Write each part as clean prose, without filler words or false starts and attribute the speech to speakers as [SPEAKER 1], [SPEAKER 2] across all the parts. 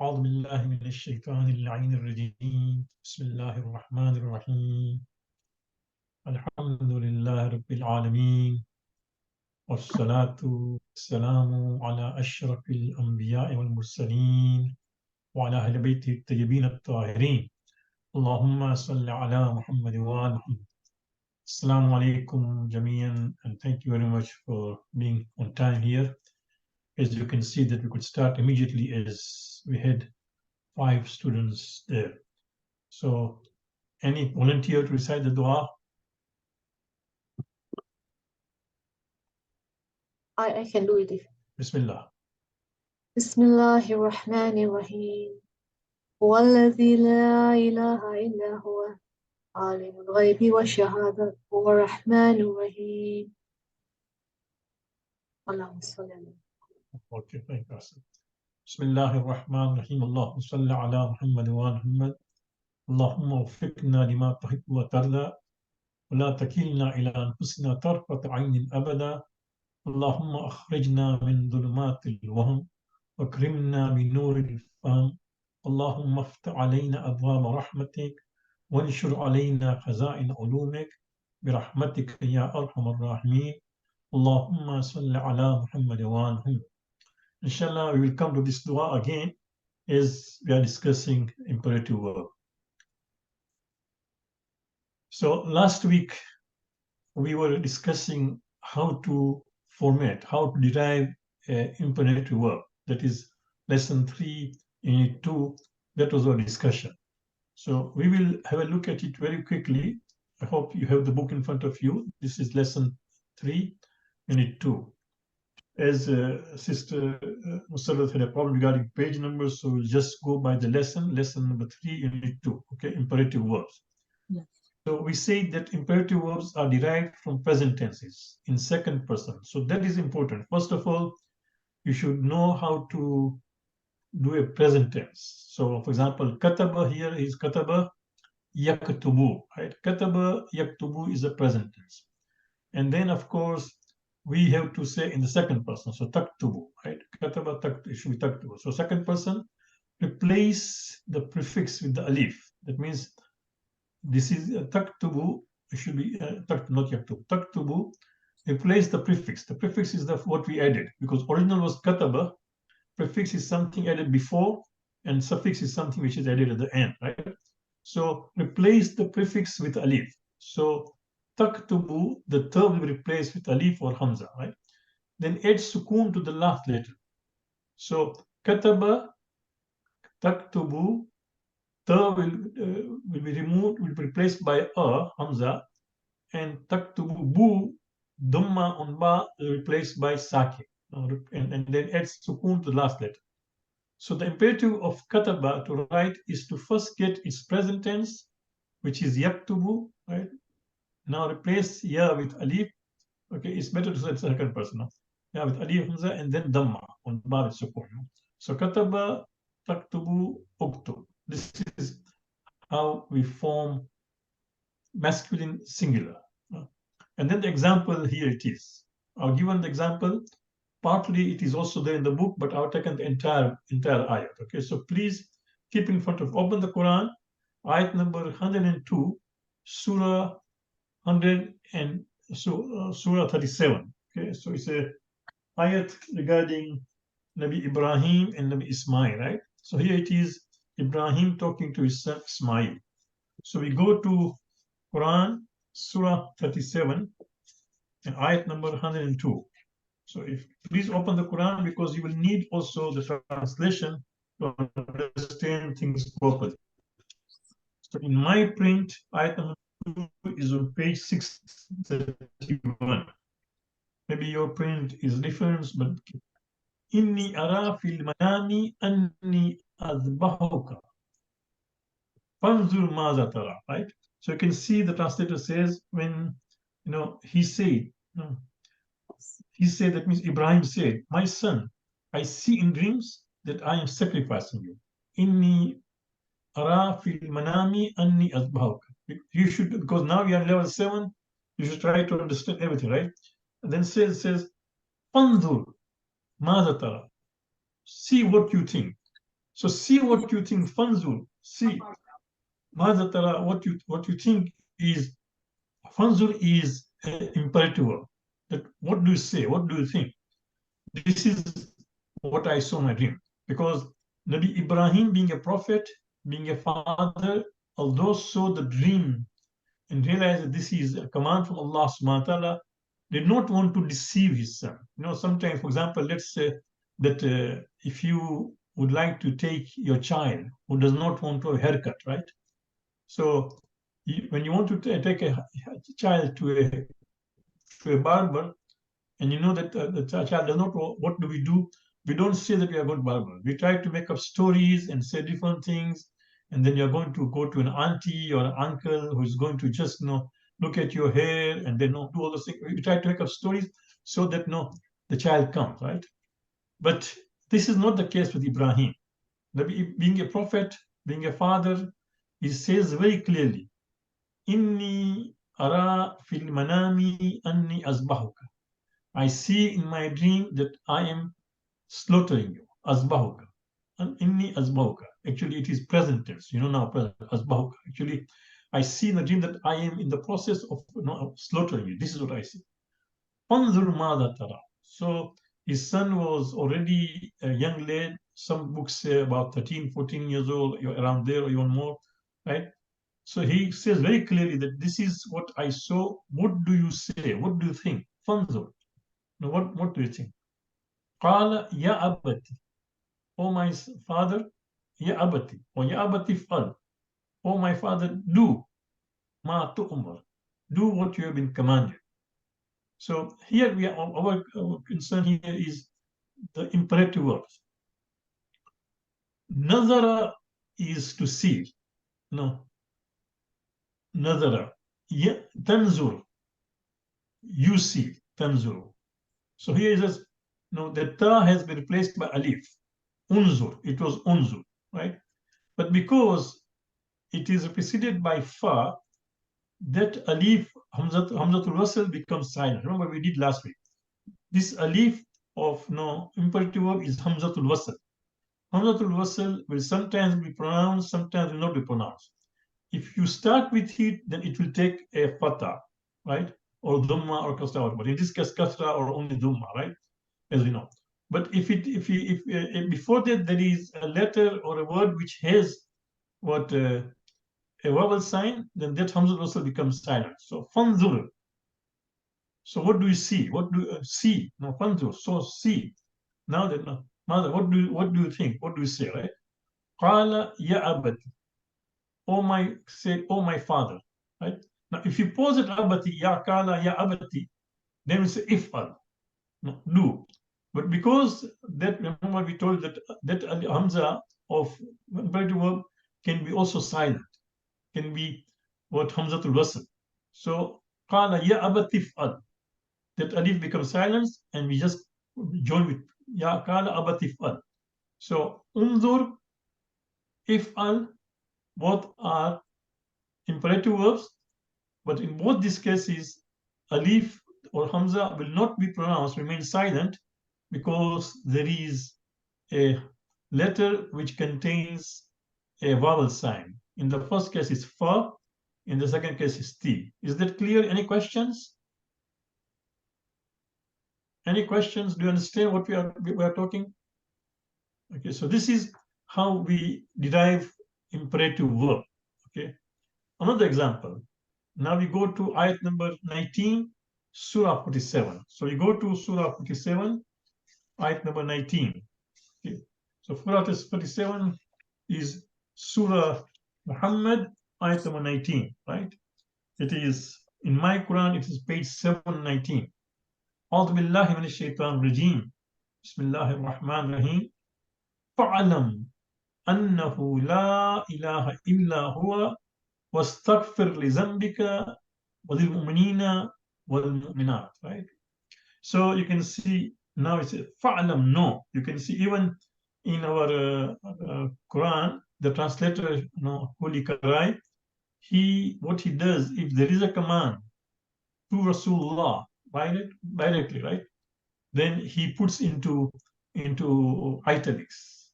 [SPEAKER 1] أعوذ بالله من الشيطان اللعين الرجيم بسم الله الرحمن الرحيم الحمد لله رب العالمين والصلاة والسلام على أشرف الأنبياء والمرسلين وعلى أهل بيته الطيبين الطاهرين اللهم صل على محمد وآل محمد. Assalamu alaikum jamian, and thank you very much for being on time here. As you can see that we could start immediately as we had 5 students there. So, any volunteer to recite the dua?
[SPEAKER 2] I can do it.
[SPEAKER 1] Bismillah.
[SPEAKER 2] Bismillahirrahmanirrahim. هو الذي لا إله إلا هو عالم الغيب والشهادة هو الرحمن الرحيم. اللهم صل على
[SPEAKER 1] Okay, thank you. Bismillah ar-Rahman ar-Rahim. Allahumma salli ala Muhammad wa ala Muhammad. Allahumma waffiqna lima tuhibbu wa tarda. Wa la takilna ila anfusina tarfat aynin abada. Allahumma akhrijna min dhulumatil wahm. Wakrimna min nuril fahm. Allahumma aftah alayna abwaba rahmatik. وانشر علينا خزائن علومك برحمتك يا أرحم الراحمين اللهم صل على محمد وآل محمد. Inshallah, we will come to this dua again as we are discussing imperative verb. So last week we were discussing how to format, how to derive an imperative verb. That is lesson 3, unit 2. That was our discussion. So we will have a look at it very quickly. I hope you have the book in front of you. This is lesson 3, unit 2. As Sister Musarrat had a problem regarding page numbers, so we'll just go by the lesson number 3, unit 2, okay, imperative verbs.
[SPEAKER 2] Yes.
[SPEAKER 1] So we say that imperative verbs are derived from present tenses in second person. So that is important. First of all, you should know how to do a present tense. So for example, kataba here is kataba yaktubu, right? Kataba yaktubu is a present tense. And then of course, we have to say in the second person. So taktubu, right? Kataba it should be taktubu. So second person, replace the prefix with the alif. That means this is taktubu, it should be not yaktubu. Taktubu, replace the prefix. The prefix is what we added, because original was kataba. Prefix is something added before, and suffix is something which is added at the end, right? So replace the prefix with alif. So taktubu, the ta will be replaced with alif or hamza, right? Then add sukun to the last letter. So kataba, taktubu, ta will be removed, will be replaced by a, hamza, and taktubu, bu, dhamma on ba, replaced by sake, and then add sukun to the last letter. So the imperative of kataba, to write, is to first get its present tense, which is yaktubu, right? Now replace ya with alif. Okay, it's better to say second person now. Ya with alif hamza and then dhamma on ba with sukun. So kataba, taktubu, uktub. This is how we form masculine singular. And then the example here it is. I've given the example. Partly it is also there in the book, but I've taken the entire ayat. Okay, so please keep in front of, open the Quran, ayat number 102, surah 100 and surah 37. Okay, so it's a ayat regarding Nabi Ibrahim and Nabi Ismail, right? So here it is Ibrahim talking to his son Ismail. So we go to Quran, surah 37, and ayat number 102. So if please open the Quran, because you will need also the translation to understand things properly. So in my print, ayat number 2 is on page 631. Maybe your print is different, but inni ara fil manami anni azbahuka. Fanzur maza tara, right? So you can see the translator says when he said, that means Ibrahim said, my son, I see in dreams that I am sacrificing you. Inni ara fil manami anni azbahuka. You should, because now we are level 7, you should try to understand everything, right? And then says, Fanzur maza tara. See what you think. So see what you think. Fanzur. See, Mazatara, what you think is Fanzur is imperative. That what do you say? What do you think? This is what I saw in my dream. Because Nabi Ibrahim, being a prophet, being a father, although saw the dream and realized that this is a command from Allah subhanahu wa ta'ala, did not want to deceive his son. Sometimes, for example, let's say that if you would like to take your child who does not want to have a haircut, right? So when you want to take a child to a barber, and you know that the child does not know, what do? We don't say that we are going to barber. We try to make up stories and say different things, and then you're going to go to an auntie or an uncle who is going to just look at your hair and then do all those things. We try to make up stories so that the child comes, right? But this is not the case with Ibrahim. Being a prophet, being a father, he says very clearly, Inni ara fil manami anni azbahuka. I see in my dream that I am slaughtering you. Azbahuka. Inni azbahuka. Actually, it is present tense. Now present. Azbahuka. Actually, I see in the dream that I am in the process of slaughtering you. This is what I see. Panzur mada tara. So his son was already a young lad. Some books say about 13, 14 years old, around there or even more, right? So he says very clearly that this is what I saw. What do you say? What do you think? Fanzur. Now, what do you think? قال يا أبتي. Oh my father, يا أبتي. Or يا أبتي فعل. Oh my father, do ما تؤمر. Do what you have been commanded. So here our concern here is the imperative verbs. Nazara is to see. No. Nazara. Tanzur. You see. Tanzur. So here it says, the ta has been replaced by alif. Unzur. It was unzur, right? But because it is preceded by fa, that alif, Hamzatul Wasl becomes silent. Remember we did last week. This alif of imperative verb is Hamzatul Wasl. Hamzatul Wasl will sometimes be pronounced, sometimes will not be pronounced. If you start with it, then it will take a fatha, right? Or dhamma or kasra. But in this case, kasra or only dhamma, right? As we know. But if before that there is a letter or a word which has what a vowel sign, then that Hamza also becomes silent. So fanzur. So what do you see? What do you see? No, fanzur. So see. Now that mother, what do you think? What do you say? Right? Qala ya abati. Oh my father. Right? Now if you pause it abati, ya qala ya abati, then we say ifal. No, do. But because that, remember we told that Hamza of imperative verb can be also silent, can be what Hamzatul Wasl. So qala ya abati f'al. That alif becomes silence and we just join with ya qala abati f'al. So unzur, if'al, both are imperative verbs, but in both these cases, alif or Hamza will not be pronounced, remain silent, because there is a letter which contains a vowel sign. In the first case, it's fa. In the second case, it's ti. Is that clear? Any questions? Any questions? Do you understand what we are talking? Okay, so this is how we derive imperative verb. Okay, another example. Now we go to ayat number 19, Surah 47. So we go to Surah 47, ayat number 19. Okay. So Surah 47 is Surah Muhammad, ayat number 19, right? It is, in my Quran, it is page 719. أعوذ بالله من الشيطان الرجيم بسم الله الرحمن الرحيم فاعلم أنه لا إله إلا هو واستغفر لذنبك وللمؤمنين والمؤمنات, right? So you can see now it's fa'lam, no. You can see even in our Quran, the translator, Holy Qarai, what he does, if there is a command to Rasulullah, directly, right? Then he puts into italics.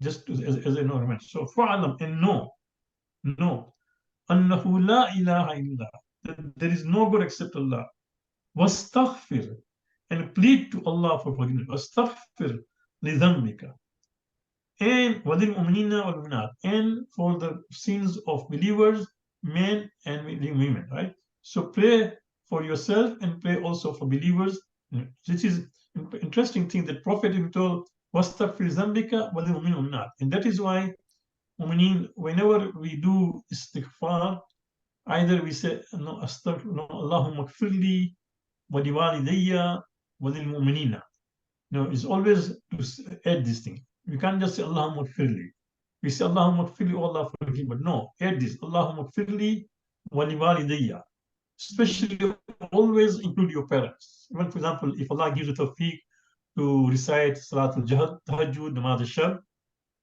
[SPEAKER 1] just as an ornament. So fa'alam, and know, annahu la ilaha illa, that there is no God except Allah. Wastaghfir, and plead to Allah for forgiveness. Wastaghfir li dhanbika, and walil mu'minina wal mu'minat, and for the sins of believers, men and women, right? So pray for yourself and pray also for believers. This is interesting thing that Prophet told, wastaghfir zambika walil mu'minina wal mu'minat. And that is why mu'minin, whenever we do istighfar, either we say, no, astaghfir, no, Allahumma gfirli wa liwalidayya wa lil mu'minina. No, it's always to add this thing. We can't just say Allahumma gfirli. We say Allahumma gfirli, oh Allah forgive, but no, add this, Allahumma gfirli wa liwalidayya. Especially always include your parents. Even for example, if Allah gives you tawfiq to recite Salatul Jahad, Tahajjud, Namaz al-Shab,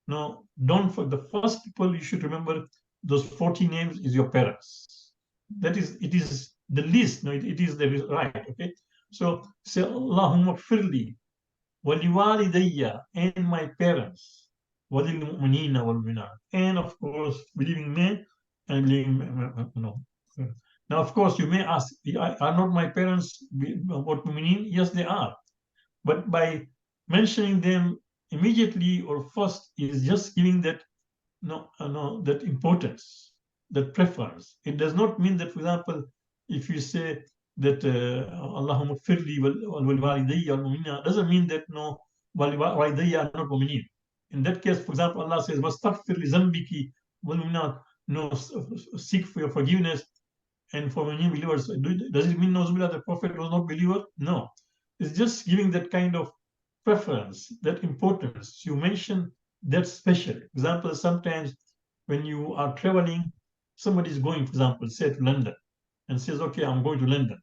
[SPEAKER 1] no, don't for the first people you should remember those 40 names is your parents. That is, it is the least, no, it is the right, okay? So say Allahumma firli waliwalidayya, and my parents, walil mu'minina wal mu'minat, and of course believing men and believing, no. Now of course you may ask, are not my parents what mu'minin? Yes, they are. But by mentioning them immediately or first is just giving that that importance, that preference. It does not mean that, for example, if you say that Allahumma firli wal walidayya wal mu'minina, doesn't mean that no walidayya are not mu'minin. In that case, for example, Allah says, wastaghfir li zambiki wal mu'minat, no, seek for your forgiveness and for many believers. Does it mean Nauzubillah, the Prophet was not believer? No. It's just giving that kind of preference, that importance. You mention that special. Example, sometimes when you are traveling, somebody is going, for example, say to London, and says, okay, I'm going to London.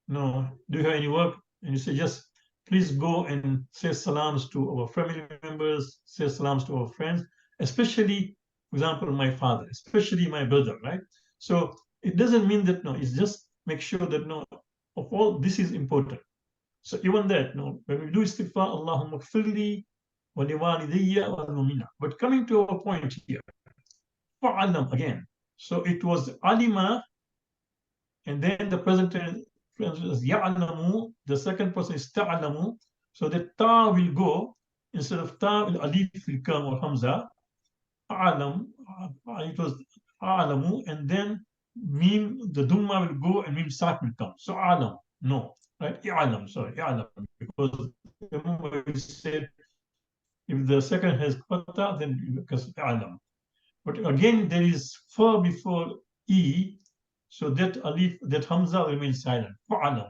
[SPEAKER 1] No, do you have any work? And you say, yes, please go and say salams to our family members, say salams to our friends, especially, for example, my father, especially my brother, right? So it doesn't mean that, no, it's just make sure that, no, of all this is important. So even that, no, when we do istighfar, Allahumma gfirli wa liwalidayya wal mu'mina. But coming to our point here, fa'alam again. So it was alima, and then the present tense is ya'lamu, the second person is ta'lamu. So the ta will go, instead of ta, alif will come, or hamza. A'lam, it was a'lamu, and then mim, the dumma will go, and mim sak will come. So a'lam, no, right? I'alam, sorry, i'alam, because remember we said if the second has fatha, then because i'alam. But again, there is fa before e, so that alif, that hamza remains silent. Fa'alam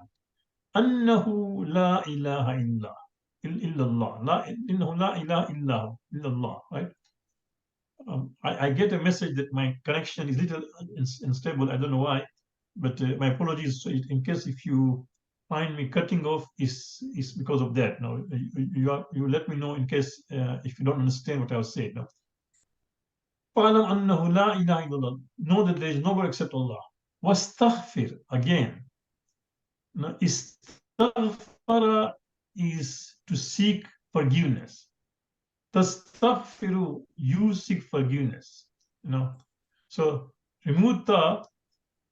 [SPEAKER 1] annahu la ilaha illallah, la innahu la ilaha illallah, right? I get a message that my connection is little unstable. I don't know why, but my apologies. So in case if you find me cutting off, is because of that. Now you let me know in case if you don't understand what I was saying. Now, فَاعْلَمْ أَنَّهُ لَا إِلَهَ إِلَّا اللَّهُ. Know that there is no God except Allah. وَاسْتَغْفِرْ, again. Now, istaghfara is to seek forgiveness. Tastaghfiru, you seek forgiveness. So remove ta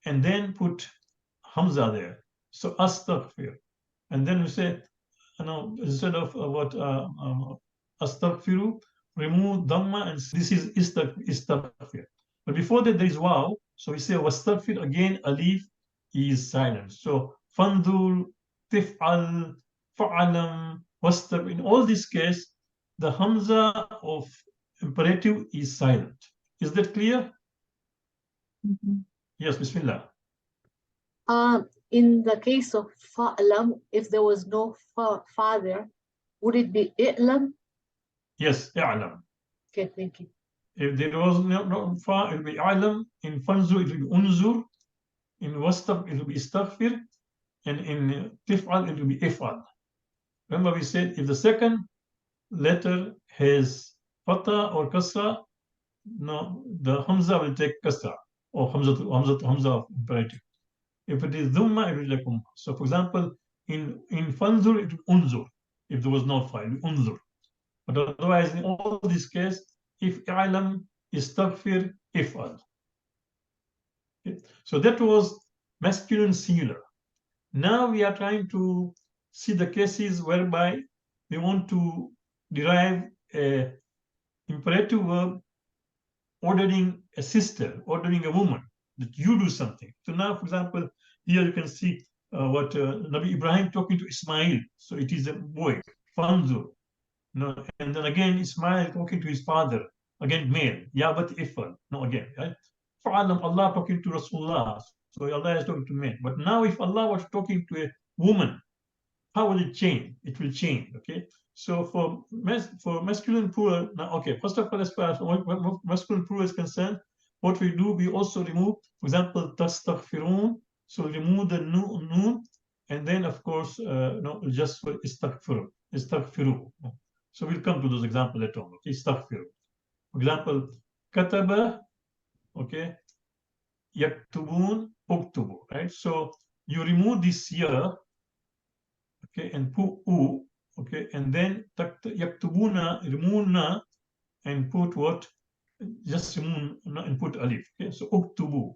[SPEAKER 1] and then put hamza there. So astaghfir, and then we say, instead of what astaghfiru, remove dhamma, and this is istaghfir. But before that there is waw, so we say wastaghfir, again alif is silent. So fandur, tif'al, fa'alam, wastaghfir. In all these cases, the hamza of imperative is silent. Is that clear?
[SPEAKER 2] Mm-hmm.
[SPEAKER 1] Yes, bismillah.
[SPEAKER 2] In the case of fa'lam, if there was no father, would it be i'lam?
[SPEAKER 1] Yes, i'lam.
[SPEAKER 2] Okay, thank you.
[SPEAKER 1] If there was no fa, it will be i'lam. In fanzur, it will be unzur. In wastag, it will be istaghfir. And in tif'al, it will be if'al. Remember we said if the second letter has fatha or kasra, no, the hamza will take kasra, or hamza imperative. If it is dhamma, it will like umma. So for example, in fanzur, it will unzur. If there was no fa, it will unzur. But otherwise, in all these cases, if i'lam istaghfir if'al. Okay? So that was masculine singular. Now we are trying to see the cases whereby we want to derive a imperative verb ordering a sister, ordering a woman that you do something. So now, for example, here you can see what Nabi Ibrahim talking to Ismail. So it is a boy, Fanzur. No, and then again Ismail talking to his father, again male, Ya but ifal. No, again, right? Fa'alam, Allah talking to Rasulullah. So Allah is talking to men. But now if Allah was talking to a woman, how will it change? It will change, okay? So for masculine plural, now, okay, first of all, as far as masculine plural is concerned, what we do, we also remove, for example, tastaghfirun, so remove the noon, and then, of course, no, just for istaghfiru. So we'll come to those examples later on, okay, istaghfiru. For example, kataba, okay, yaktubun, uktubu, right? So you remove this year, okay, and put u, okay, and then yaktubuna, remove na, and put what? Just remove na and put alif. Okay, so uktubu.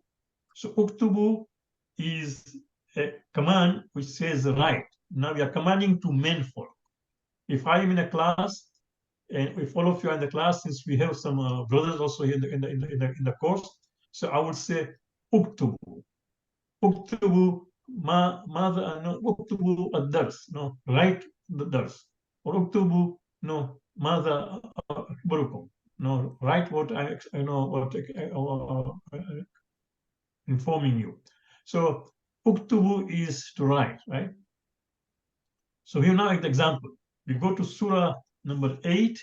[SPEAKER 1] So uktubu is a command which says write. Now we are commanding to men folk. If I am in a class, and if all of you are in the class, since we have some brothers also here in the course, so I would say uktubu. اكتبوا ماذا اكتبوا الدرس write the درس or اكتبوا ماذا أخبركم write what I what informing you. So اكتبوا is to write, right? So here now an example. We go to Surah number 8.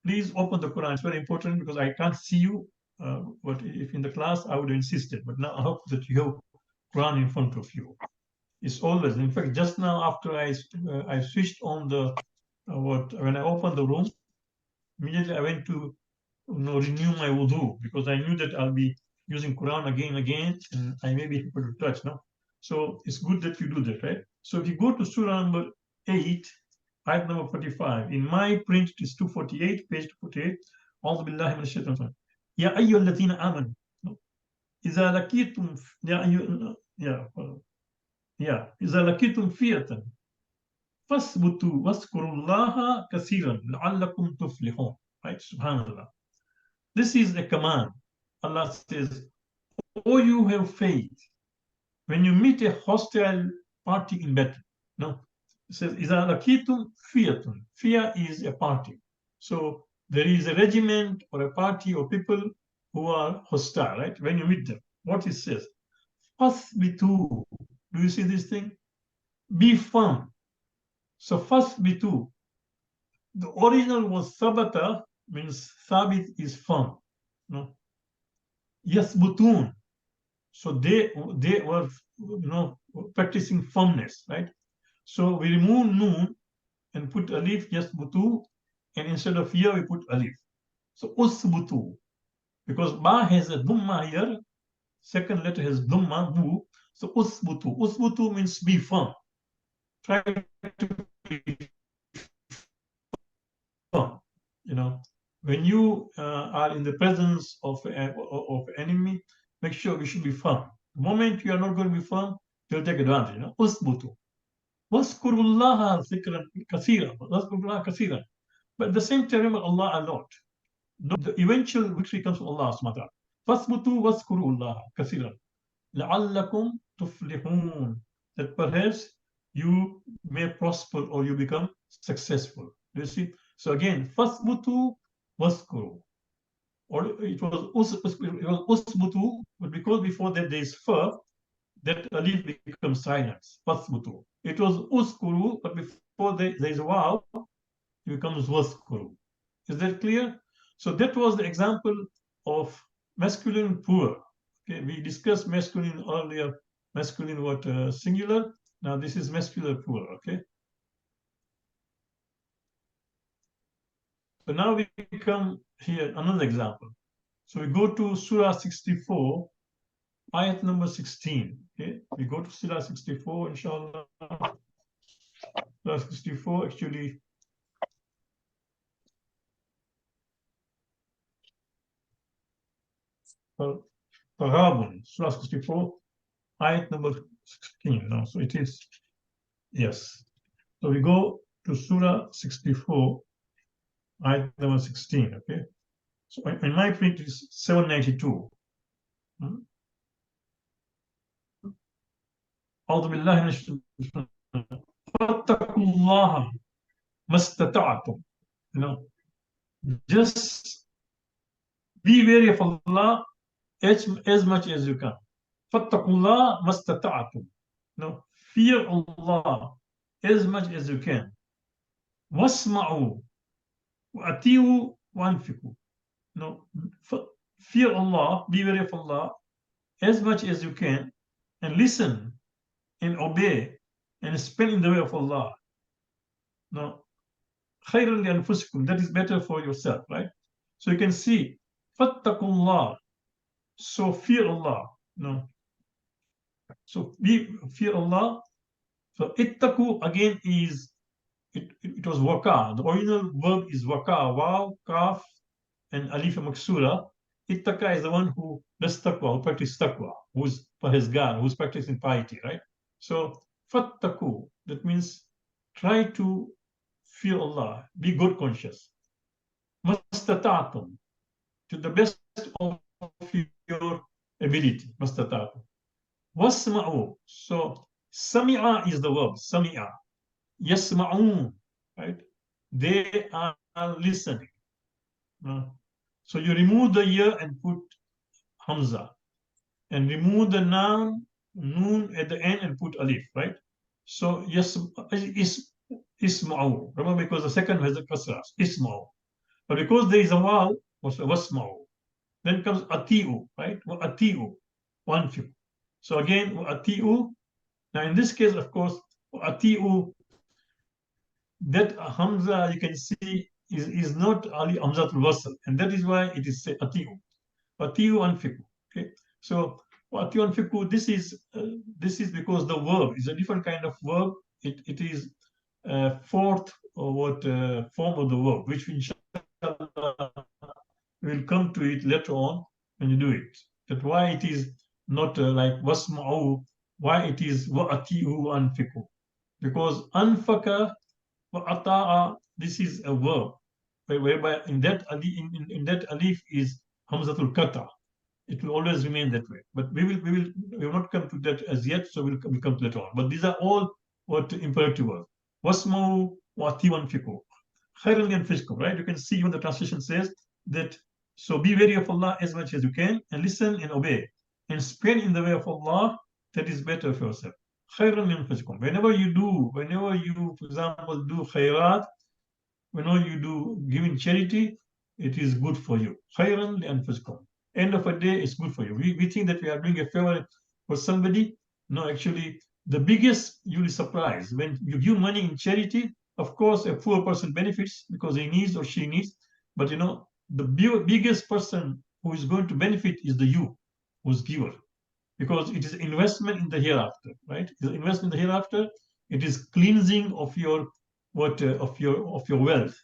[SPEAKER 1] Please open the Quran. It's very important because I can't see you. But if in the class, I would insist it. But now I hope that you have Quran in front of you. It's always, in fact, just now after I switched on the when I opened the room, immediately I went to renew my wudu because I knew that I'll be using Quran again and again, and I may be able to touch now. So it's good that you do that, right? So if you go to Surah number 8, ayat number 45, in my print it is 248, page 248. أعوذ بالله من الشيطان الرجيم. يا أيها الذين آمنوا إذا لقيتم إذا لقيتم فئة فاثبتوا واذكروا الله كثيرا لعلكم تفلحون. Right? Subhanallah. This is a command. Allah says, "Oh, you have faith. When you meet a hostile party in battle." No, it says, "إذا لقيتم فئة." Fia is a party. So there is a regiment or a party or people who are hostile, right? When you meet them, what it says, "Fasbitu." Do you see this thing? Be firm. So fasbitu. The original was sabata, means sabit is firm. No? Yasbutun. So they were practicing firmness, right? So we remove noon and put alif, yasbutu, and instead of here we put alif. So usbutu. Because ba has a dhamma here, second letter has dhamma, bu. So usbutu. Usbutu means be firm. Try to be firm. When you are in the presence of enemy, make sure you should be firm. The moment you are not going to be firm, they'll take advantage. Usbutu. Waskurullaha zikran kathira. Waskurullaha kathira. But at the same time, remember Allah a lot. The eventual victory comes from Allah subhanahu wa ta'ala. Fasbutu waskurullaha kathira. La'allakum tuflihun. That perhaps you may prosper or you become successful. Do you see? So again, fasbutu waskuru. Or it was usbutu, but because before that there is fa, that alif becomes silence. Fasbutu. It was uskuru, but before there is wow, it becomes waskuru. Is that clear? So that was the example of masculine plural. Okay, we discussed masculine earlier, masculine what singular. Now this is masculine plural. Okay. So now we come here another example. So we go to Surah 64, ayat number 16. Okay, we go to Surah 64, inshallah. Surah 64 actually. Taghabun, Surah 64, ayat number 16. No, so it is, yes. So we go to Surah 64, ayat number 16, okay? So in my print it is 792. أعوذ بالله من الشيطان فاتقوا الله ما استطعتم. You know, just be wary of Allah as much as you can. فاتقوا الله ما استطعتم. No, fear Allah as much as you can. واسمعوا وأطيعوا وأنفقوا. No, fear Allah, be wary of Allah as much as you can, and listen and obey and spend in the way of Allah. No, خير لأنفسكم, that is better for yourself, right? So you can see, فاتقوا الله, so fear Allah. No, so fear Allah. So ittaku again is it was waka. The original verb is waka, wow, kaf, and alif maksura. Ittaka is the one who does taqwa, who practices taqwa, who's parhezgar, who's practicing piety, right? So fattaku, that means try to fear Allah, be good conscious. Mastata'atum, to the best of your ability. Mastata'atum. Wasma'u, so sami'a is the verb, sami'a. Yasma'un, right? They are listening. So you remove the ya and put hamza, and remove the noon at the end and put alif, right? So yes, isma'u. Remember, because the second has a kasra, isma'u. But because there is a waw, wasma'u. Then comes ati'u, right? Ati'u, one few. So again, ati'u. Now in this case, of course, ati'u, that hamza you can see is not ali hamzatul wasl, and that is why it is said atiu. Atiu anfiku. Okay, so atiu anfiku. This is because the verb is a different kind of verb. It is fourth or what form of the verb, which inshallah we'll come to it later on when you do it. That why it is not like wasma'u. Why it is wa atiu anfiku? Because anfaka ata'a, this is a verb, whereby in that alif is hamzatul kata. It will always remain that way. But we will not come to that as yet, so we'll come to that on. But these are all what imperative verbs. Wasmu wa atiwan fiku. Khairan yanfiskum, right? You can see when the translation says that, so be wary of Allah as much as you can, and listen and obey, and spend in the way of Allah, that is better for yourself. Khairan yanfiskum. Whenever you, for example, do khairat, whenever you do giving charity, it is good for you. Khairan yanfiskum. End of a day, it's good for you. We think that we are doing a favor for somebody. No, actually, the biggest, you'll be surprised. When you give money in charity, of course, a poor person benefits because he needs or she needs. But you know, the biggest person who is going to benefit is the you, who's giver, because it is investment in the hereafter, right? The investment in the hereafter. It is cleansing of your of your wealth.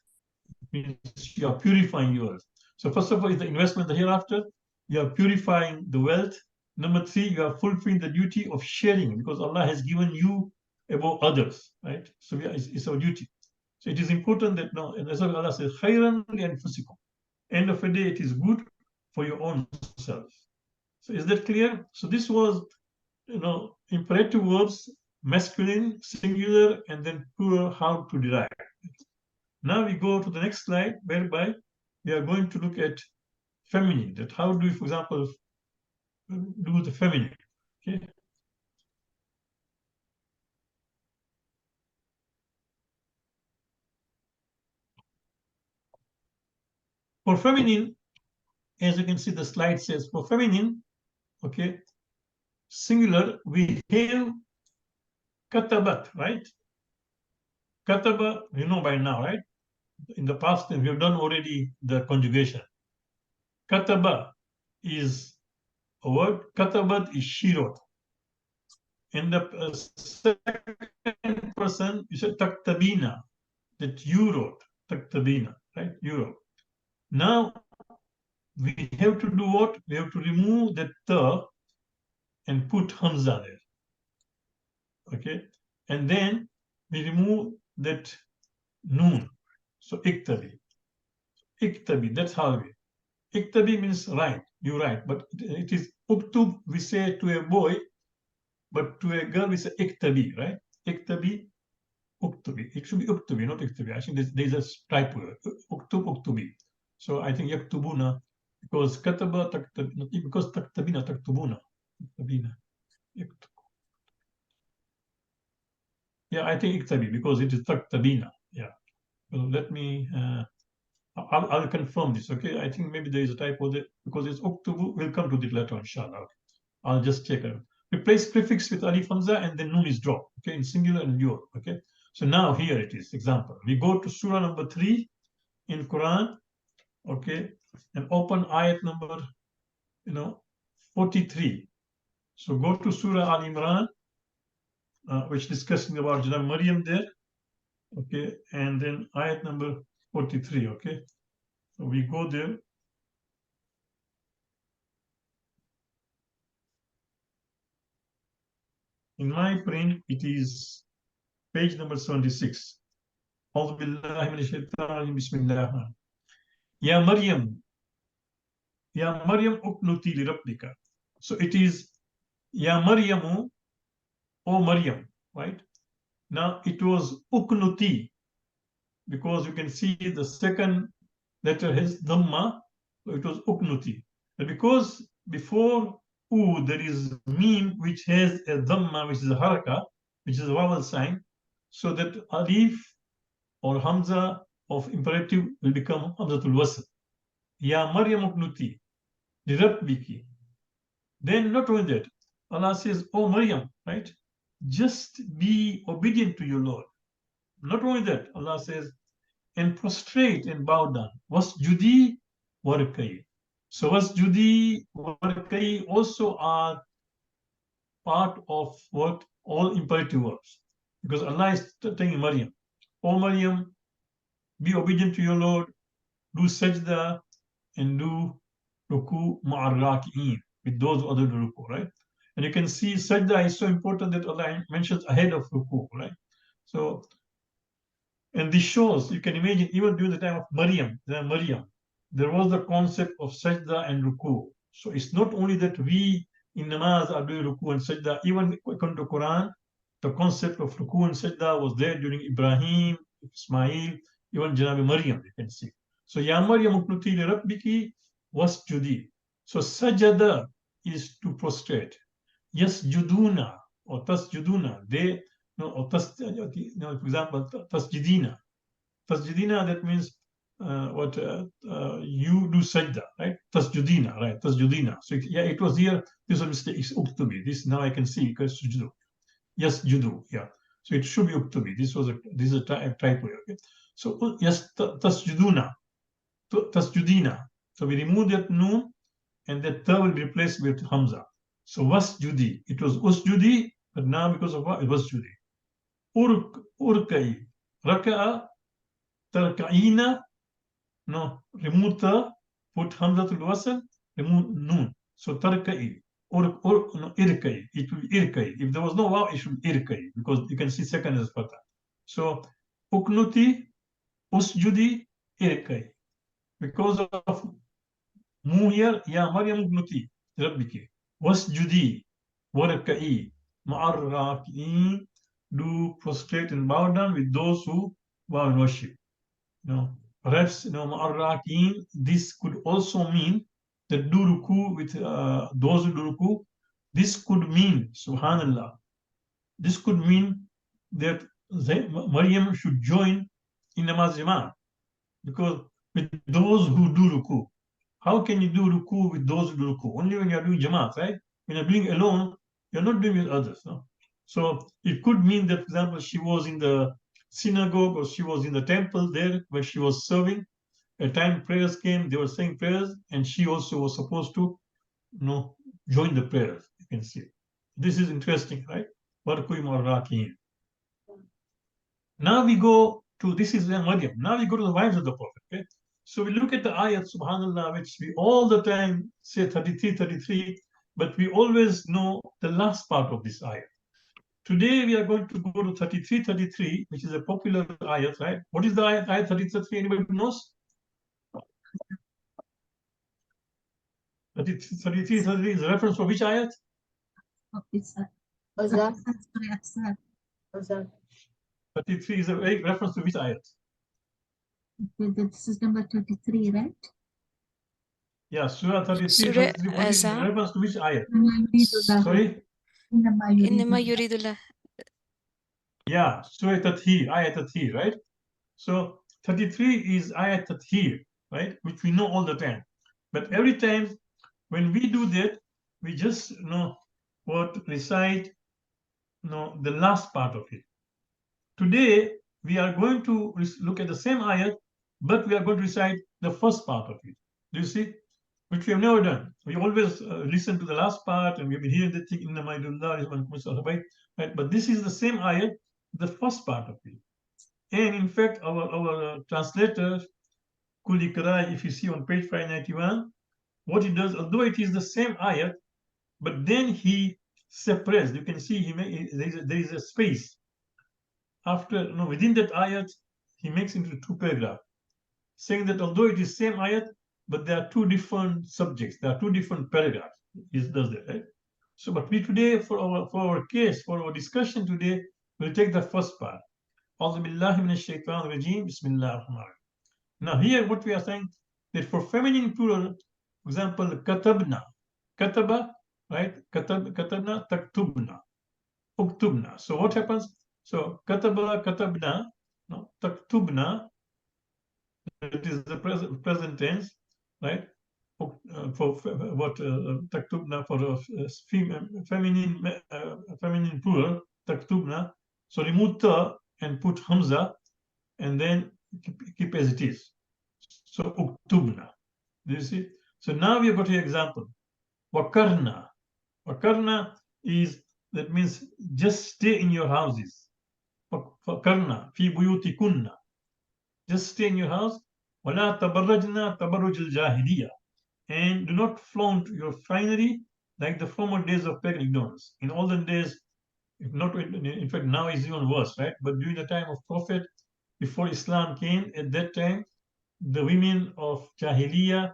[SPEAKER 1] It means you are purifying your wealth. So first of all, is the investment in the hereafter. You are purifying the wealth. Number three, you are fulfilling the duty of sharing because Allah has given you above others, right? So it's our duty. So it is important that now, and as Allah says, khairan li anfusikum. End of the day, it is good for your own self. So is that clear? So this was, imperative verbs, masculine, singular, and then plural, how to derive. Now we go to the next slide, whereby we are going to look at feminine. That how do we, for example, do the feminine? Okay. For feminine, as you can see, the slide says for feminine, okay, singular, we have katabat, right? Kataba, you know by now, right? In the past, we have done already the conjugation. Kataba is a word. Katabat is she wrote. And the second person, you said taktabina, that you wrote. Taktabina, right? You wrote. Now, we have to do what? We have to remove the ta and put hamza there. Okay, and then we remove that noon. So iktabi, iktabi. That's how we. Iktabi means write. You write, but it is uktub. We say to a boy, but to a girl we say iktabi, right? Iktabi, uktubi. It should be uktubi, not iktabi. I think there's a typo. Uktub, uktubi. So I think yaktubuna because kataba taktab, because taktabina taktubuna. Taktabina. Yeah, I think iktabi because it is taktabina. Yeah. Well, let me. I'll confirm this. Okay. I think maybe there is a typo there because it's uktubu. We'll come to this later, inshallah. Okay. I'll just check it. Replace prefix with alif hamza and then noon is dropped. Okay, in singular and plural. Okay. So now here it is. Example. We go to surah number 3 in Quran. Okay, and open ayat number 43. So go to Surah Al Imran, which is discussing about Janab Maryam there. Okay, and then ayat number 43. Okay, so we go there. In my print, it is page number 76. Bismillah. Ya Maryam, Ya Maryam uknuti li rabbika. So it is Ya Maryamu, O Maryam, right? Now it was uknuti because you can see the second letter has dhamma, so it was uknuti. But because before u there is meme which has a dhamma, which is a haraka, which is a vowel sign, so that alif or hamza of imperative will become hamzatul wasl. Ya Maryam uknuti, lirabbiki. Then not only that, Allah says, "Oh Maryam," right? Just be obedient to your Lord. Not only that, Allah says, and prostrate and bow down. Wasjudi warkai. So wasjudi warkai also are part of what all imperative verbs. Because Allah is telling Maryam, "O Maryam, be obedient to your Lord, do sajda and do ruku ma'arraki'in, with those other ruku, right? And you can see sajda is so important that Allah mentions ahead of ruku, right? So, and this shows, you can imagine, even during the time of Maryam, there was the concept of sajda and ruku. So it's not only that we in namaz are doing ruku and sajda, even according to Quran, the concept of ruku and sajda was there during Ibrahim, Ismail, even Janabi Maryam, you can see. So Ya Maryam uknuti li rabbiki wasjudi. So sajada is to prostrate. Yasjuduna or tasjuduna, they, or for example, tasjidina. Tasjudina, that means what you do sajda, right? Tasjudina, right? Tasjudina. So yeah, it was here. This was mistake. It's uktubi. This now I can see because sujudu. Yes, judu. Yeah. So it should be uktubi. This is a typo. Okay. So yes, tasjuduna, tasjudina. So we remove that noon, and that ta will be replaced with hamza. So wasjudi. It was usjudi, but now because of what? It was judi. Urkai. Raka'a, tarka'ina. No, remove the, put hamzatul wasl, remove noon. So tarkai or no, irkai. It will be irkai. If there was no waw, it should be irkai because you can see second is fatha. So uknuti, usjudi, irkai. Because of mu here, ya Maryam uknuti, rabbiki. Wasjudi, warkai, ma'arraki'in, do prostrate and bow down with those who bow in worship. No. Perhaps, ma'arrakin, this could also mean that do ruku with those who do ruku. This could mean, subhanallah, this could mean that Maryam should join in namaz jama'ah because with those who do ruku. How can you do ruku with those who do ruku? Only when you're doing jama'at, right? When you're doing alone, you're not doing with others. No? So it could mean that, for example, she was in the synagogue or she was in the temple there where she was serving. A time prayers came, they were saying prayers, and she also was supposed to, join the prayers. You can see. This is interesting, right? Now we go to, this is Maryam. Now we go to the wives of the Prophet. Okay? So we look at the ayat, subhanallah, which we all the time say 33, 33, but we always know the last part of this ayat. Today we are going to go to 33, 33, which is a popular ayat, right? What is the ayat, ayat 33? Anybody knows? 33, 33 is a reference for which ayat?
[SPEAKER 2] What's that? What's that?
[SPEAKER 1] 33 is a reference to which ayat?
[SPEAKER 3] This is number 33, right?
[SPEAKER 1] Yeah, Surah 33,
[SPEAKER 4] Surah
[SPEAKER 1] 33. What is
[SPEAKER 4] Asa.
[SPEAKER 1] reference to which ayat?
[SPEAKER 3] Yuridullah.
[SPEAKER 1] Sorry?
[SPEAKER 3] Innama
[SPEAKER 4] Innama
[SPEAKER 3] yuridullah.
[SPEAKER 4] yuridullah.
[SPEAKER 1] Yeah, Surah Tathir, ayat Tathir, right? So 33 is ayat Tathir, right? Which we know all the time. But every time when we do that, we just recite the last part of it. Today, we are going to look at the same ayat, but we are going to recite the first part of it. Do you see? Which we have never done. We always listen to the last part, and we've been hearing the thing, Inna Maidullah is one right? But this is the same ayat, the first part of it. And in fact, our translator, Kuli Karai, if you see on page 591, what he does, although it is the same ayat, but then he separates. You can see there is a space. After, within that ayat, he makes into two paragraphs, saying that although it is same ayat, but there are two different subjects, there are two different paragraphs. He does that, right? So, but we today, for our case, for our discussion today, we'll take the first part. Now here what we are saying, that for feminine plural, for example, katabna, kataba, right? Katabna, taktubna, uktubna. So what happens? So kataba, katabna, no, taktubna, that is the present tense, right? For what taktubna for feminine plural, taktubna. So remove ta and put hamza, and then keep as it is. So uktubna. Do you see? So now we have got an example. Wakarna. Wakarna that means just stay in your houses. Wakarna fi buyutikunna. Just stay in your house. Wala tabarrajna tabarruj al-jahiliya. And do not flaunt your finery like the former days of pagan ignorance. In olden days, not in fact now is even worse, right? But during the time of Prophet, before Islam came, at that time, the women of Jahiliyyah,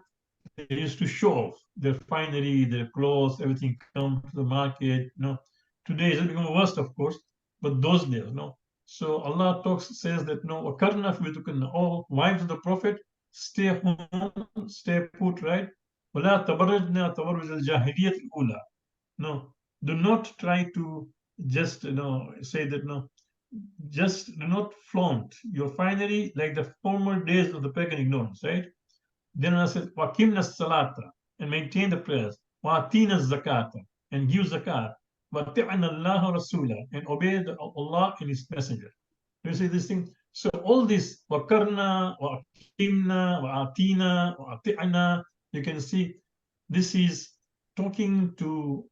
[SPEAKER 1] they used to show off their finery, their clothes, everything come to the market. Today it's become worse, of course, but those days, So Allah says that Akarna all wives of the Prophet, stay home, stay put, right? وَلَا تَبَرَّجْنَا تَبَرُّجَ الْجَاهِلِيَّةِ الْأُولَى. No, do not try to just say that just do not flaunt your finery like the former days of the pagan ignorance, right? Then Allah says, Waqimna salata, and maintain the prayers, Wa'atina zakata, and give zakat, Wati'ana Allah Rasula, and obey Allah and His Messenger. You see this thing? So all this, Wakarna, Waqimna, Wa'atina, Wa'ati'ana, you can see this is talking to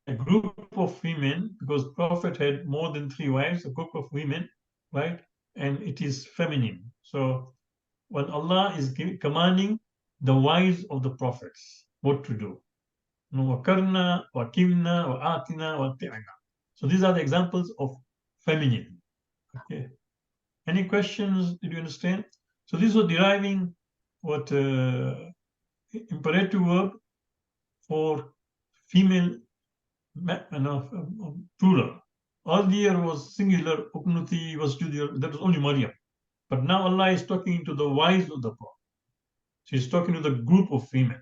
[SPEAKER 1] a group of women, because Prophet had more than 3 wives, a group of women, right? And it is feminine. So when Allah is commanding the wives of the prophets what to do. Wakarna, wakimna, waatina, wati'na. So these are the examples of feminine. Okay. Any questions? Did you understand? So this was deriving what imperative verb for female plural. Earlier was singular, uknuti was plural, that was only Maryam. But now Allah is talking to the wives of the Prophet. She's talking to the group of women.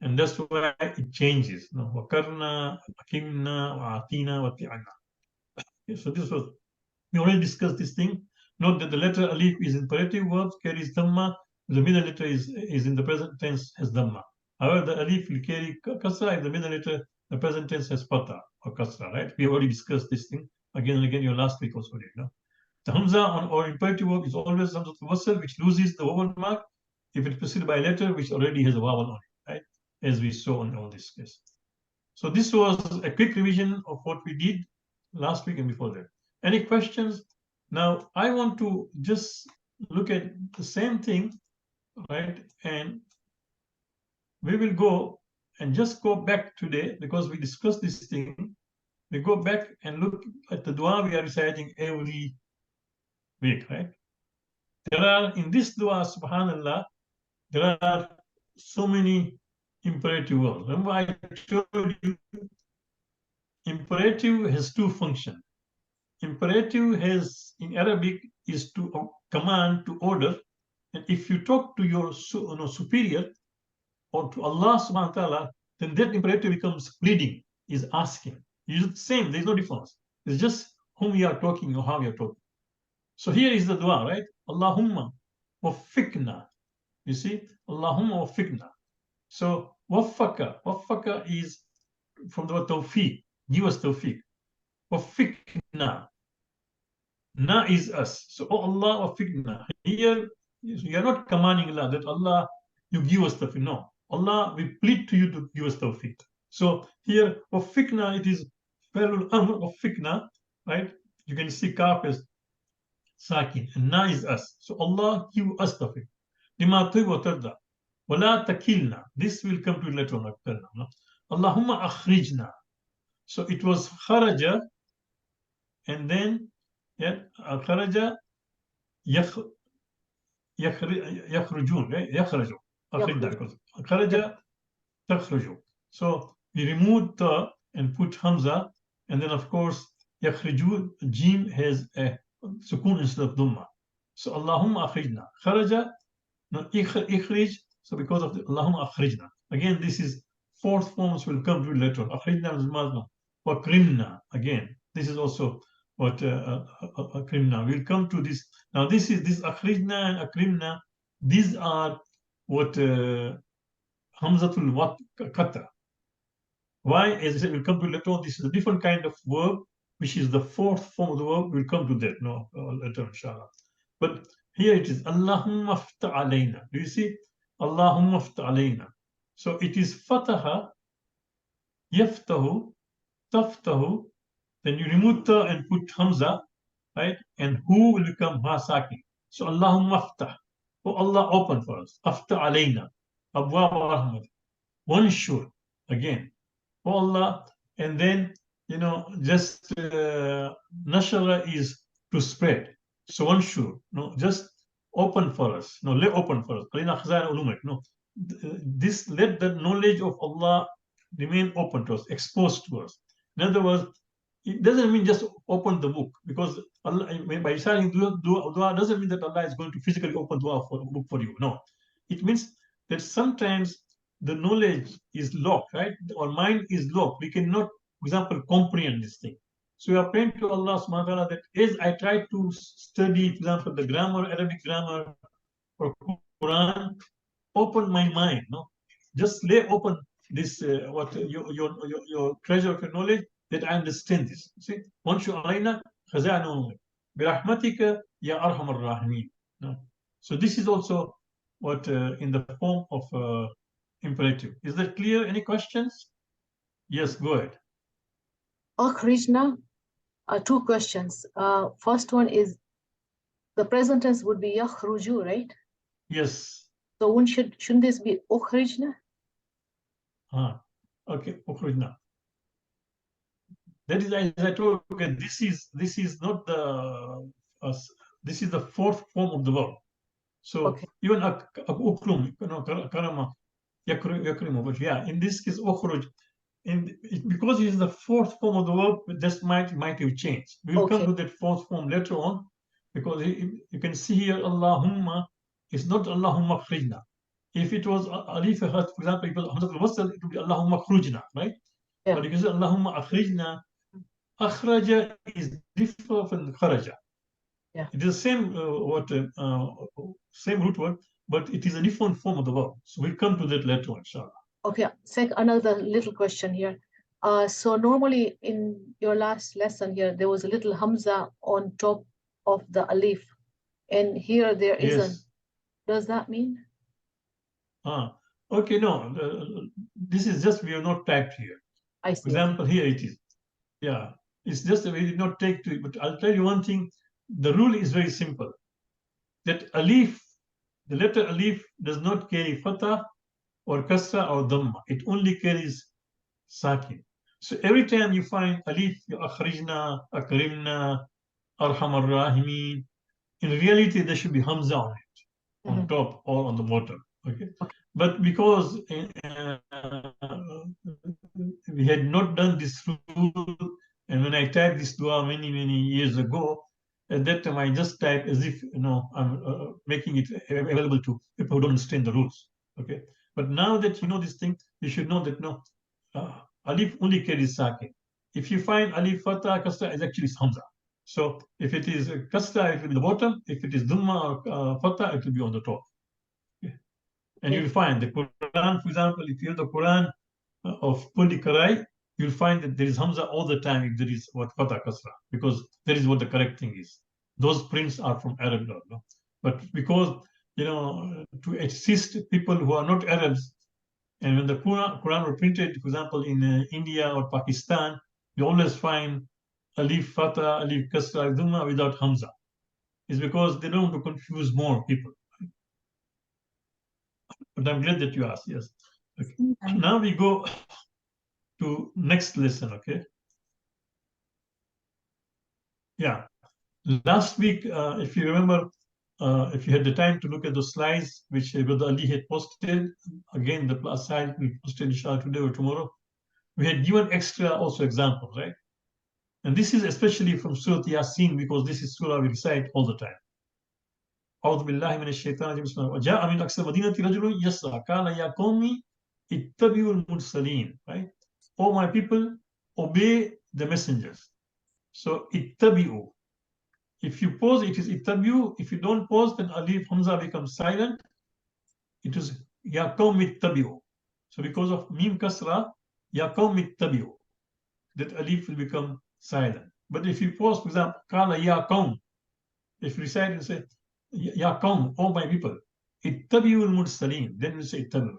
[SPEAKER 1] And that's why it changes. Wakarna, Akimna, Waatina, Wati'ana. So this was, we already discussed this thing. Note that the letter alif is imperative verbs, carries dhamma. The middle letter is in the present tense has dhamma. However, the alif will carry kasra if the middle letter, the present tense has fatha or kasra, right? We already discussed this thing again and again. Your last week also did, The hamza or imperative verb is always hamza wasl, which loses the vowel mark if it's preceded by a letter which already has a vowel on it, right? As we saw in all this case. So this was a quick revision of what we did last week and before that. Any questions? Now I want to just look at the same thing right? And we will go and just go back today because we discussed this thing. We go back and look at the dua we are reciting every week, right? There are in this dua, subhanallah, there are so many imperative words. Remember, I told you imperative has two functions. Imperative has in Arabic is to command, to order. And if you talk to your superior or to Allah subhanahu wa ta'ala, then that imperative becomes pleading, is asking. It's the same, there's no difference. It's just whom you are talking or how you are talking. So here is the dua, right? Allahumma waffiqna. You see? Allahumma waffiqna. So waffaka is from the word tawfiq. Give us tawfiq. Waffiqna. Na is us. So, oh Allah waffiqna. Here, you are not commanding Allah that Allah, you give us tawfiq. No. Allah, we plead to you to give us tawfiq. So here, waffiqna, it is Falul Amr waffiqna, right? You can see kaf as sakin, and na is us. So Allah give us tawfiq. Lima tuhib wa tarda. Wala takilna. This will come to later on. No? Allahumma akhrijna. So it was kharaja, and then yeah, kharaja yakhrujun, right? Yakhraju. Akhrijna, because kharaja takhruju. So we removed the and put hamza, and then of course yakhriju, jim has a sukun instead of dhamma. So Allahumma akhrijna. Kharaja, no, ikhrij. So because of the Allahumma akhrijna. Again, this is fourth forms will come to later on. Akhrijna is mazna. Wa krimna. Again, this is also what akrimna. We'll come to this. Now this is this akhrijna and akrimna. These are what hamzatul kata. Why? As I said, we'll come to later on. This is a different kind of verb, which is the fourth form of the verb. We'll come to that no later, inshallah. But here it is, Allahumma ftah alayna. Do you see? Allahumma ftah alayna. So it is fataha, yaftahu, taftahu. Then you remove ta and put hamza, right? And who will become ha sakin. So Allahumma ftah. Oh Allah, open for us. Aftah alayna. Abwab rahmat. One sure. Again. Oh Allah. And then, just nashara is to spread. So one sure. No, just open for us. No, lay open for us. No, this let the knowledge of Allah remain open to us, exposed to us. In other words, it doesn't mean just open the book, because Allah, by reciting dua doesn't mean that Allah is going to physically open dua for the book for you. No, it means that sometimes the knowledge is locked, right? Our mind is locked. We cannot, for example, comprehend this thing. So we are praying to Allah subhanahu wa ta'ala that as I try to study, for example, the grammar, Arabic grammar, or Quran, open my mind. No, just lay open this what your treasure of your knowledge, that I understand this. See, once you alayna khaza'nu birahmatika ya arhamar rahimin. No, so this is also what in the form of imperative. Is that clear? Any questions? Yes, go ahead.
[SPEAKER 2] Oh, Krishna, two questions. First one is the present tense would be yakhruju, right?
[SPEAKER 1] Yes.
[SPEAKER 2] So shouldn't this be ukhrijna?
[SPEAKER 1] Okay, ukhrijna. That is, as I told you, okay, this is not the this is the fourth form of the verb. So
[SPEAKER 2] okay.
[SPEAKER 1] Even uklum, karama, yakrimu, but yeah, in this case ukhruj, because it is the fourth form of the verb, this might have changed. We will come to that fourth form later on, because you can see here Allahumma is not Allahumma khrijna. If it was alif, for example, it would be Allahumma khrijna, right?
[SPEAKER 2] Yeah.
[SPEAKER 1] But because Allahumma akhrijna, akhraja is different from kharaja.
[SPEAKER 2] Yeah.
[SPEAKER 1] It is the same same root word, but it is a different form of the verb. So we'll come to that later on, inshallah.
[SPEAKER 2] Okay, another little question here. So normally in your last lesson here, there was a little hamza on top of the alif, and here there isn't. Does that mean?
[SPEAKER 1] Okay, no. This is just we have not typed here.
[SPEAKER 2] I see.
[SPEAKER 1] For example, here it is. Yeah, it's just that we did not take to it. But I'll tell you one thing. The rule is very simple. That alif the letter alif does not carry fatah or kasra or dhamma. It only carries sakin. So every time you find alif, akhrijna, akrimna, arhamar rahimin, in reality there should be hamza on it, on top or on the bottom. Okay, but because we had not done this rule, and when I typed this dua many years ago, at that time I just typed as if I'm making it available to people who don't understand the rules. Okay, but now that you know this thing, you should know that no, alif only carries sakin. If you find alif fatah kasra, is actually hamza. So if it is kasra, it will be the bottom. If it is dhamma or fatah, it will be on the top. Okay. And you'll find the Quran, for example, if you have the Quran of Puli Karai, you'll find that there is Hamza all the time if there is what Fatah Kasra, because that is what the correct thing is. Those prints are from Arab law. No? But because, to assist people who are not Arabs, and when the Quran were printed, for example, in India or Pakistan, you always find Alif Fatah, Alif Kasra, Dhamma without Hamza. It's because they don't want to confuse more people. But I'm glad that you asked, yes. Okay. So now we go to next lesson, okay? Yeah. Last week, if you remember, if you had the time to look at those slides which Brother Ali had posted, again, the plus side we posted inshallah today or tomorrow, we had given extra also examples, right? And this is especially from Surah Yasin, because this is Surah we recite all the time. أعوذ بالله من الشيطان الرجيم بسم الله وجاء من أقصى المدينة رجل يسعى قال يا قوم اتبعوا المرسلين, right? Oh my people, obey the messengers. So ittabi'u. If you pause, it is ittabi'u. If you don't pause, then alif hamza becomes silent. It is ya qawm ittabi'u. So because of mim kasra, ya qawm ittabi'u, that alif will become silent. But if you pause, for example, qala ya qawm, if you recite and say ya qawm, oh my people, ittabi'u al-mursaleen, then we say ittabi'u.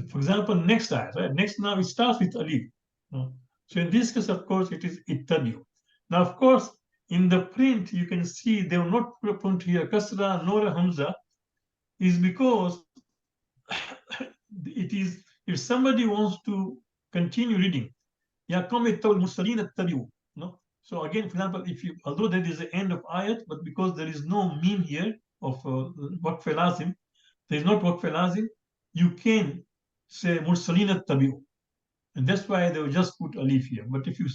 [SPEAKER 1] For example, next ayat, right? Next now it starts with alif. So in this case, of course, it is ittabi'u. Now, of course, in the print, you can see they will not put here kasra nor hamza, is because it is, if somebody wants to continue reading, ya qawm ittabi'u al-mursaleen ittabi'u. No? So again, for example, if you, although there is the end of ayat, but because there is no meme here of waqf lazim, there is not waqf lazim, you can say mursalina tabi'u. And that's why they will just put alif here. But if you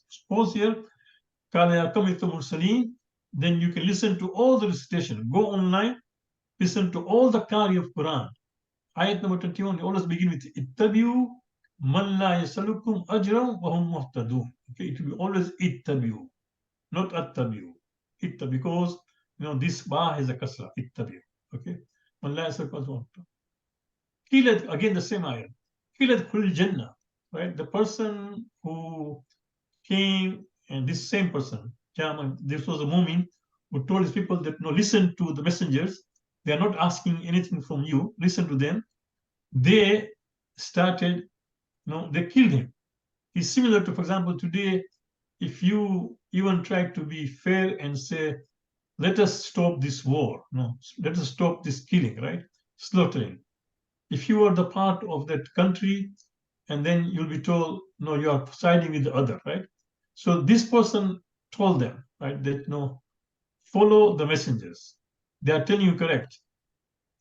[SPEAKER 1] suppose here, then you can listen to all the recitation. Go online, listen to all the Qari of Quran. Ayat number 21, you always begin with ittabi'u man la yasalukum ajran wa hum muhtadun. Okay, it will be always ittabi'u, not attabi'u. Itta, because this ba has a kasra, ittabi'u. Okay, man la yasalukum ajran. Again, the same ayat. Kilat khul jannah, right? The person who came, and this same person, this was a mu'min who told his people that, no, listen to the messengers. They are not asking anything from you. Listen to them. They started, they killed him. It's similar to, for example, today, if you even try to be fair and say, let us stop this war, let us stop this killing, right? Slaughtering. If you are the part of that country, and then you'll be told, no, you are siding with the other, right? So this person told them, right, that no, follow the messengers. They are telling you correct.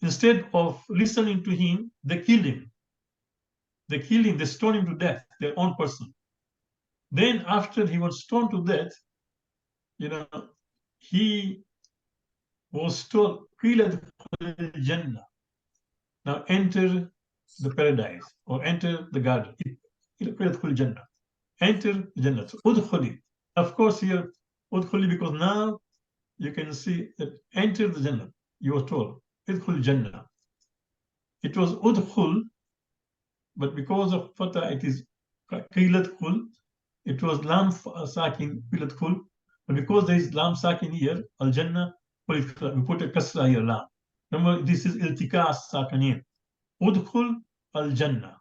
[SPEAKER 1] Instead of listening to him, they killed him. They killed him, they stoned him to death, their own person. Then after he was stoned to death, he was told, Jannah. Now enter the paradise or enter the garden. Enter the Jannah. So, udkhuli. Of course, here, udkhuli, because now you can see that enter the Jannah. You were told, udkhul Jannah. It was udkhul, but because of fatah, it is qilat khul. It was lam sakin, qilat khul. But because there is lam sakin here, al Jannah, we put a kasra here, lam. Remember, this is iltika sakinin. Udkhul al Jannah.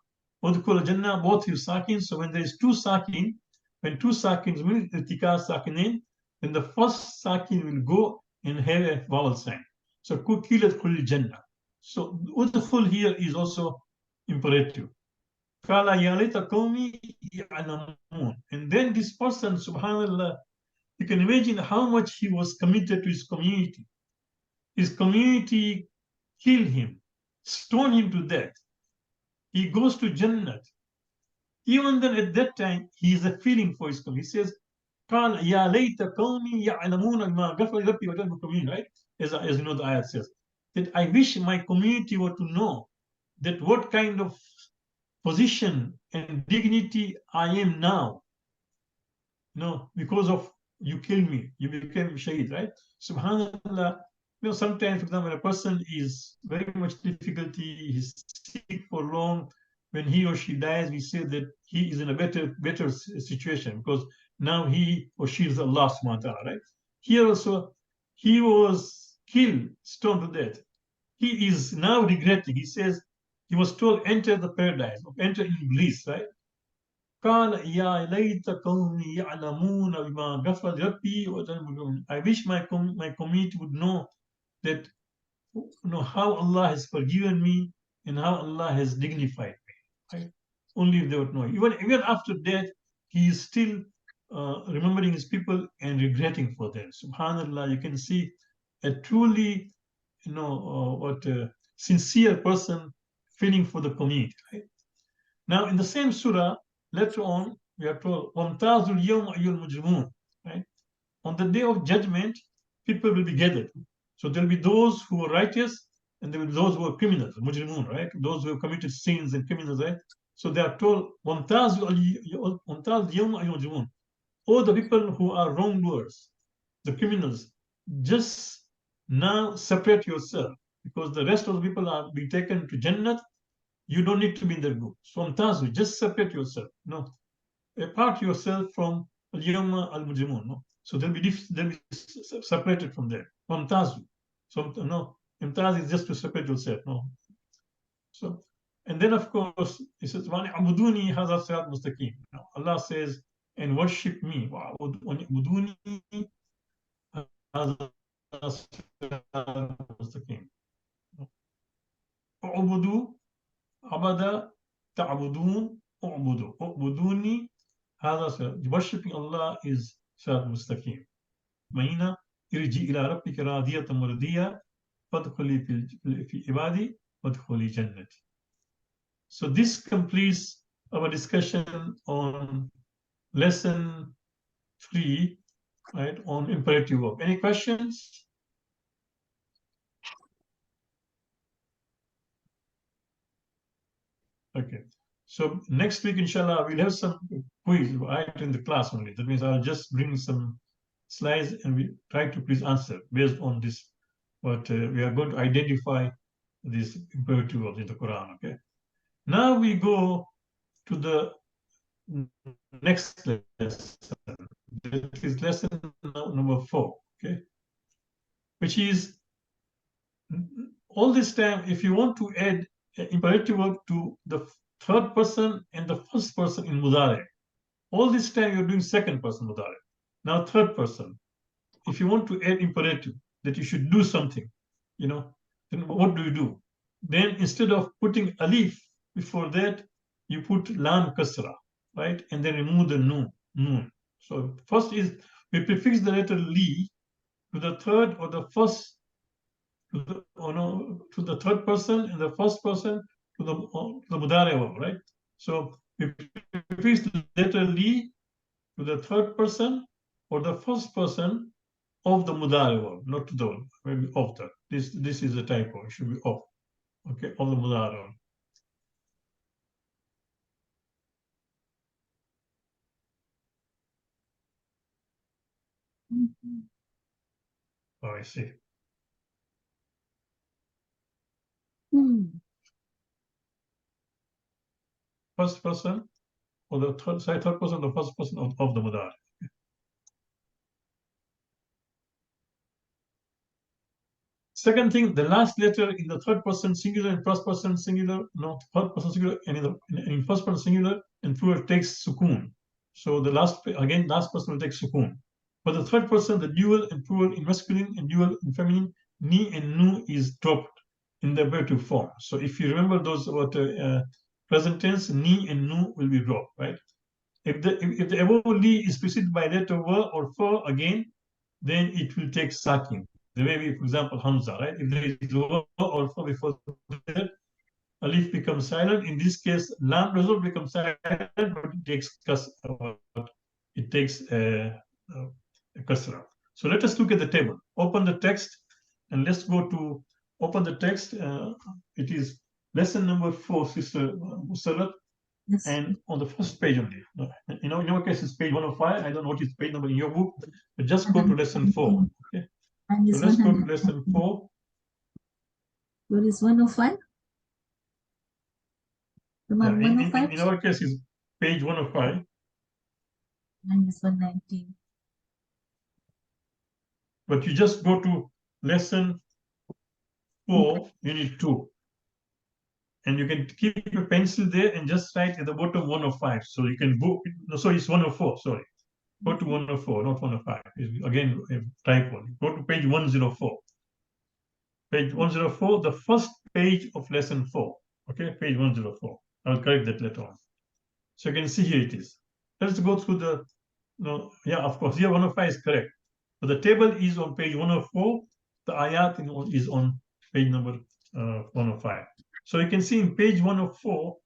[SPEAKER 1] Udkhul al Jannah, both you sakin. So when there is two sakin, when two sakins will iltika sakinin, then the first sakin will go and have a vowel sign. So kukilat kul jannah. So udkhul here is also imperative. Kala yalita qawmi ya'lamun. And then this person, subhanallah, you can imagine how much he was committed to his community. His community killed him, stoned him to death. He goes to Jannah. Even then, at that time, he is a feeling for his community. He says, قال يا ليت قومي يعلمون ما غفر ربي وجعلهم community, right? As you know, the ayat says that I wish my community were to know that what kind of position and dignity I am now. Because of you killed me, you became shaheed, right? Subhanallah. Sometimes, for example, a person is very much difficulty, he's sick for long. When he or she dies, we say that he is in a better situation because now he or she is Allah subhanahu wa ta'ala, right? Here also, he was killed, stoned to death. He is now regretting. He says, he was told, enter the paradise, enter in bliss, right? قال يا ليت قومي يعلمون بما غفر ربي وجعلهم. I wish my community would know that how Allah has forgiven me and how Allah has dignified me. Right? Only if they would know. Even after death, he is still remembering his people and regretting for them. Subhanallah, you can see a truly, sincere person feeling for the community. Right? Now, in the same surah, later on, we are told, وَامْتَازُوا الْيَوْمَ أَيُّهَا الْمُجْرِمُونَ. Right? On the day of judgment, people will be gathered. So there will be those who are righteous and there will be those who are criminals, mujrimun, right? Those who have committed sins and criminals, right? So they are told, وَامْتَازُوا الْيَوْمَ أَيُّهَا الْمُجْرِمُونَ. All the people who are wrongdoers, the criminals, just now separate yourself because the rest of the people are being taken to Jannat. You don't need to be in their group. So Amtazu, just separate yourself. No, apart yourself from al-yawma al-mujrimun. No, so they'll be separated from there. Amtazu. So no, Amtaz is just to separate yourself. No. So, and then of course he says, "Wani abuduni hadha sirat mustaqim." Allah says, "And worship me." Wani abuduni hadha sirat mustaqim. Ubudu Abada ta'budun u'budu. U'buduni worshipping Allah is Sirat Mustaqim. Maina irji ila rabbika radiyatan mardiya fadkhuli fi ibadi wadkhuli jannati. So this completes our discussion on lesson 3, right, on imperative verb. Any questions? Okay. So next week, inshallah, we'll have some quiz right in the class only. That means I'll just bring some slides and we try to please answer based on this. But we are going to identify these imperative verbs in the Quran. Okay. Now we go to the next lesson. That is lesson number 4. Okay. Which is all this time, if you want to add imperative verb to the third person and the first person in Mudare. All this time you're doing second person Mudare. Now third person. If you want to add imperative that you should do something, then what do? Then instead of putting alif before that, you put lam kasra, right? And then remove the noon. So first is we prefix the letter li to the third or the first to the third person and the first person to the Mudare verb, right? So we prefix the letter li to the third person or the first person of the Mudare verb, not to the verb, maybe of the. This is a typo. It should be of. Okay, of the Mudare verb. Oh, I see. First person or the third person, the first person of the Mudare. Second thing, the last letter in the third person singular and first person singular, no, third person singular, and in first person singular and plural takes sukun. So the last person will take sukun. For the third person, the dual and plural in masculine and dual in feminine ni and nu is dropped in the imperative form. So if you remember those present tense, ni and nu will be dropped, right? If the above li is preceded by letter v or f again, then it will take sakin. The way we, for example, Hamza, right? If there is v or f before that, alif becomes silent. In this case, lam does not become silent, but it takes a kasra. So let us look at the table. Open the text, and let's go to open the text. It is lesson number 4, Sister Musalat.
[SPEAKER 3] Yes.
[SPEAKER 1] And on the first page only. In our case, it's page 105. I don't know what is page number in your book, but just go to lesson 4. Okay. So let's go to lesson 4.
[SPEAKER 3] What is 105?
[SPEAKER 1] Yeah, in our case, it's page 105.
[SPEAKER 3] Mine is 119.
[SPEAKER 1] But you just go to lesson 4, unit 2. And you can keep your pencil there and just write at the bottom 105. So you can go, no, sorry, it's 104, sorry. Go to 104, not 105. It's again, a typo. Go to page 104. Page 104, the first page of lesson 4. Okay, page 104. I'll correct that later on. So you can see here it is. Let's go through the, no, yeah, of course, here 105 is correct. But the table is on page 104. The ayat is on page number 105. So you can see in page 104,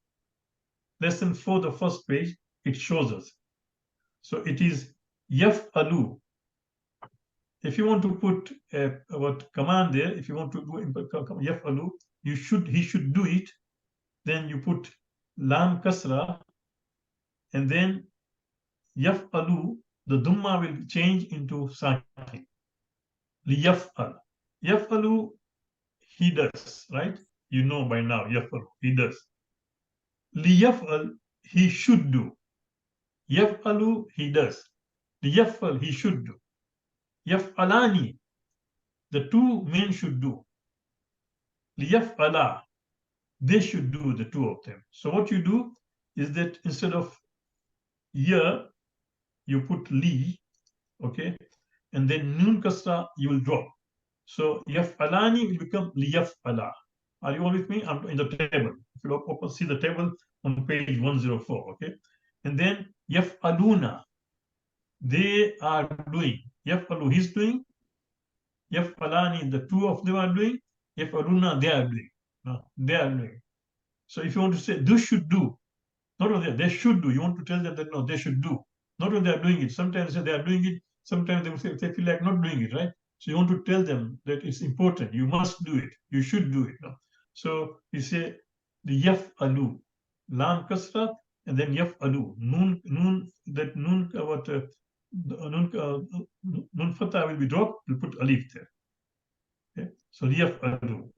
[SPEAKER 1] lesson 4, the first page, it shows us. So it is yaf'alu. If you want to put what command there, if you want to do yaf'alu, he should do it. Then you put lam kasra, and then yaf'alu, the dumma will change into sakin. Liyaf'al. Yaf'alu, he does, right? You know by now, yaf'alu, he does. Liyaf'al, he should do. Yaf'alu, he does. Liyaf'al, he should do. Yaf'alani, the two men should do. Liyaf'ala, they should do, the two of them. So what you do is that instead of ya, you put li, okay? And then nun kasra, you will drop. So yaf'alani will become liyaf'ala. Are you all with me? I'm in the table. If you see the table on page 104, okay? And then yaf'aluna, they are doing. Yaf'alu, he's doing. Yaf'alani, the two of them are doing. Yaf'aluna, they are doing. No, they are doing. So if you want to say, this should do, not only that, they should do. You want to tell them that, no, they should do. Not only they are doing it. Sometimes they are doing it. Sometimes they will say, they feel like not doing it, right? So you want to tell them that it's important. You must do it. You should do it. No? So you say, the yaf'alu, lam kasra, and then yaf'alu. Nun, that nun, nun fatah will be dropped. We'll put alif there. Okay? So yaf'alu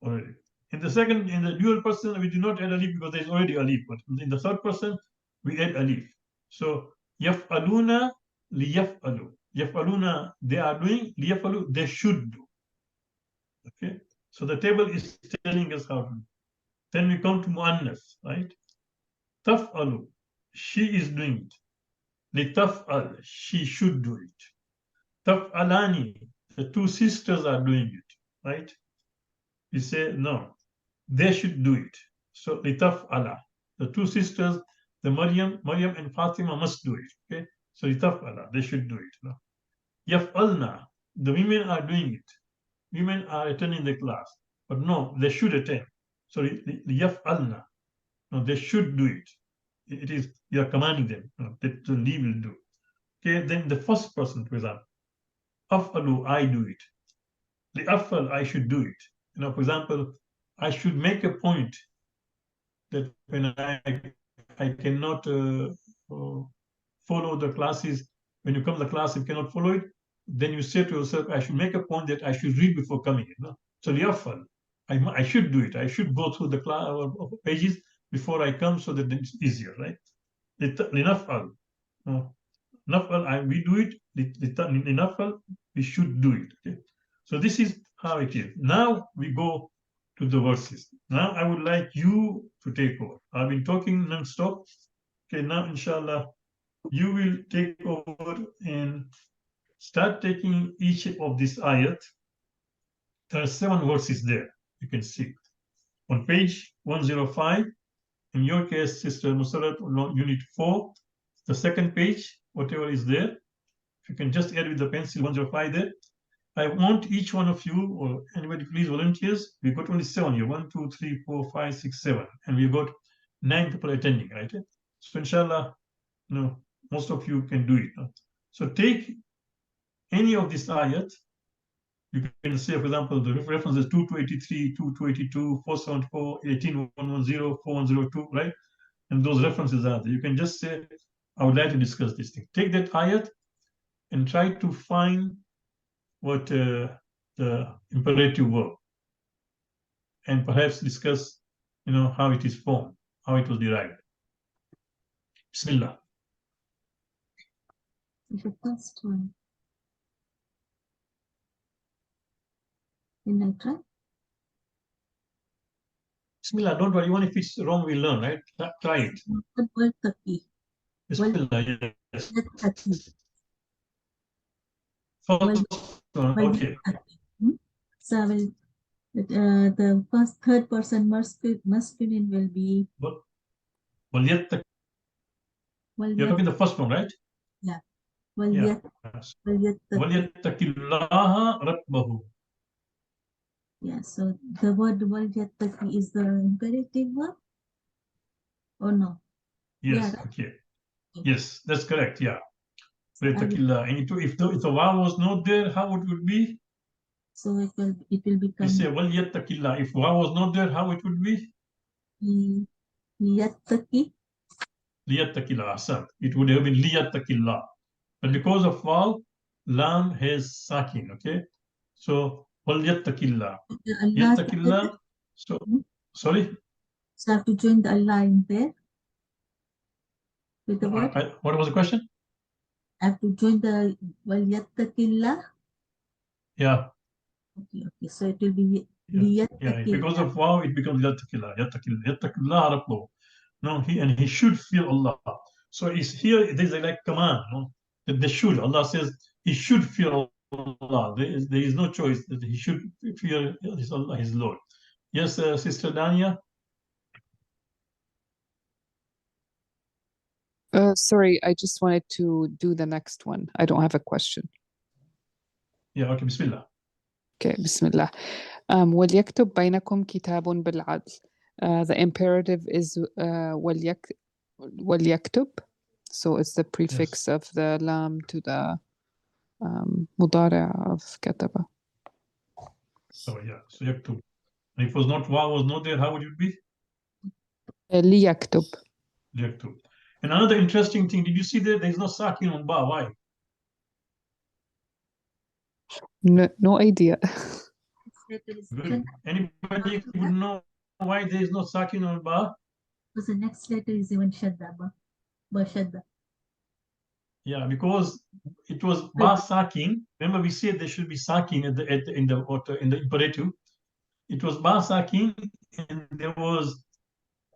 [SPEAKER 1] already. In the dual person, we do not add alif because there's already alif. But in the third person, we add alif. So yaf'aluna liyaf'alu. Yaf'aluna, they are doing. Liyaf'alu, they should do. Okay. So the table is telling us how to do. Then we come to muannas, right? Taf'alu, she is doing it. Litaf'al, she should do it. Taf'alani, the two sisters are doing it, right? We say no, they should do it. So litaf'ala, the two sisters, the Maryam and Fatima must do it. Okay, so litaf'ala, they should do it. No? Yaf'alna, the women are doing it. Women are attending the class, but no, they should attend. So yaf'alna, no, they should do it. It is, you are commanding them, no, that the Li will do. Okay, then the first person, for example, af'alu, I do it. The af'al, I should do it. You know, for example, I should make a point that when I cannot follow the classes, when you come to the class, if you cannot follow it, then you say to yourself, I should make a point that I should read before coming. You know? So liyafal, I should do it. I should go through the class pages before I come so that it's easier, right? Linafal. Nafal, we do it. Linafal, we should do it. Okay? So this is how it is. Now we go to the verses. Now I would like you to take over. I've been talking non-stop. Okay, now inshallah, you will take over and start taking each of these ayat There are 7 verses there. You can see on page 105. In your case, Sister Musarat, unit 4, the second page, whatever is there. If you can just add with the pencil 105 there. I want each one of you, or anybody, please volunteers. We got only 7 here. 1, 2, 3, 4, 5, 6, 7. And we got 9 people attending, right? So inshallah, most of you can do it. So take any of these ayat. You can say, for example, the reference is 2283, 2282, 474, 18110, 4102, right? And those references are there. You can just say, I would like to discuss this thing. Take that ayat and try to find what the imperative verb, and perhaps discuss, how it is formed, how it was derived. Bismillah.
[SPEAKER 3] The first one. Can I try?
[SPEAKER 1] Bismillah, don't worry. Even if it's wrong, we'll learn, right? Try it. Bismillah, yes. First one, okay.
[SPEAKER 3] So the third person masculine will be.
[SPEAKER 1] You're talking the first one, right?
[SPEAKER 3] Yeah.
[SPEAKER 1] وَلْيَتَّقِ رَبَّهُ.
[SPEAKER 3] Yeah, so the word وَلْيَتَّقِ is the imperative verb or no?
[SPEAKER 1] Yes,
[SPEAKER 3] yeah,
[SPEAKER 1] okay. Yes, that's correct, yeah. And if the waw was not there, how it would be?
[SPEAKER 3] So it will become.
[SPEAKER 1] You say وَلْيَتَّقِ. If waw was not there, how it would be?
[SPEAKER 3] لِيَتَّقِ.
[SPEAKER 1] لِيَتَّقِ. It would have been لِيَتَّقِ. But because of waw, lam has sakin, okay? So وَلْيَتَّقِ. يَتَّقِ. So, sorry?
[SPEAKER 3] So I have to join the Allah in there with the word.
[SPEAKER 1] What was the question?
[SPEAKER 3] I have to join the وَلْيَتَّقِ.
[SPEAKER 1] Yeah.
[SPEAKER 3] Okay. So it will be
[SPEAKER 1] Yeah, because of wow, it becomes yattaqillah. No, he should fear Allah. So here there's a like command, that they should. Allah says he should fear Allah. There is no choice that he should fear his Allah, his Lord. Yes, Sister Dania.
[SPEAKER 4] Sorry, I just wanted to do the next one. I don't have a question.
[SPEAKER 1] Yeah, okay, Bismillah.
[SPEAKER 4] Okay, Bismillah. وَلْيَكْتُبْ بَيْنَكُمْ كِتَابٌ بِالْعَدْلِ. The imperative is وَلْيَكْتُبْ. So it's the prefix of the lam to the مضارع of كتب.
[SPEAKER 1] So yeah, so yaktub. And if was not wa was not there, how would it be?
[SPEAKER 4] لِيَكْتُبْ.
[SPEAKER 1] Yaktub. And another interesting thing, did you see there? There is no sakin on ba. Why?
[SPEAKER 4] No idea.
[SPEAKER 1] Good. Anybody would know why there is no sakin on ba?
[SPEAKER 3] Because the next letter is even shadda. Ba shadda.
[SPEAKER 1] Yeah, because it was ba sakin. Remember, we said there should be sakin in the imperative. It was ba sakin, and there was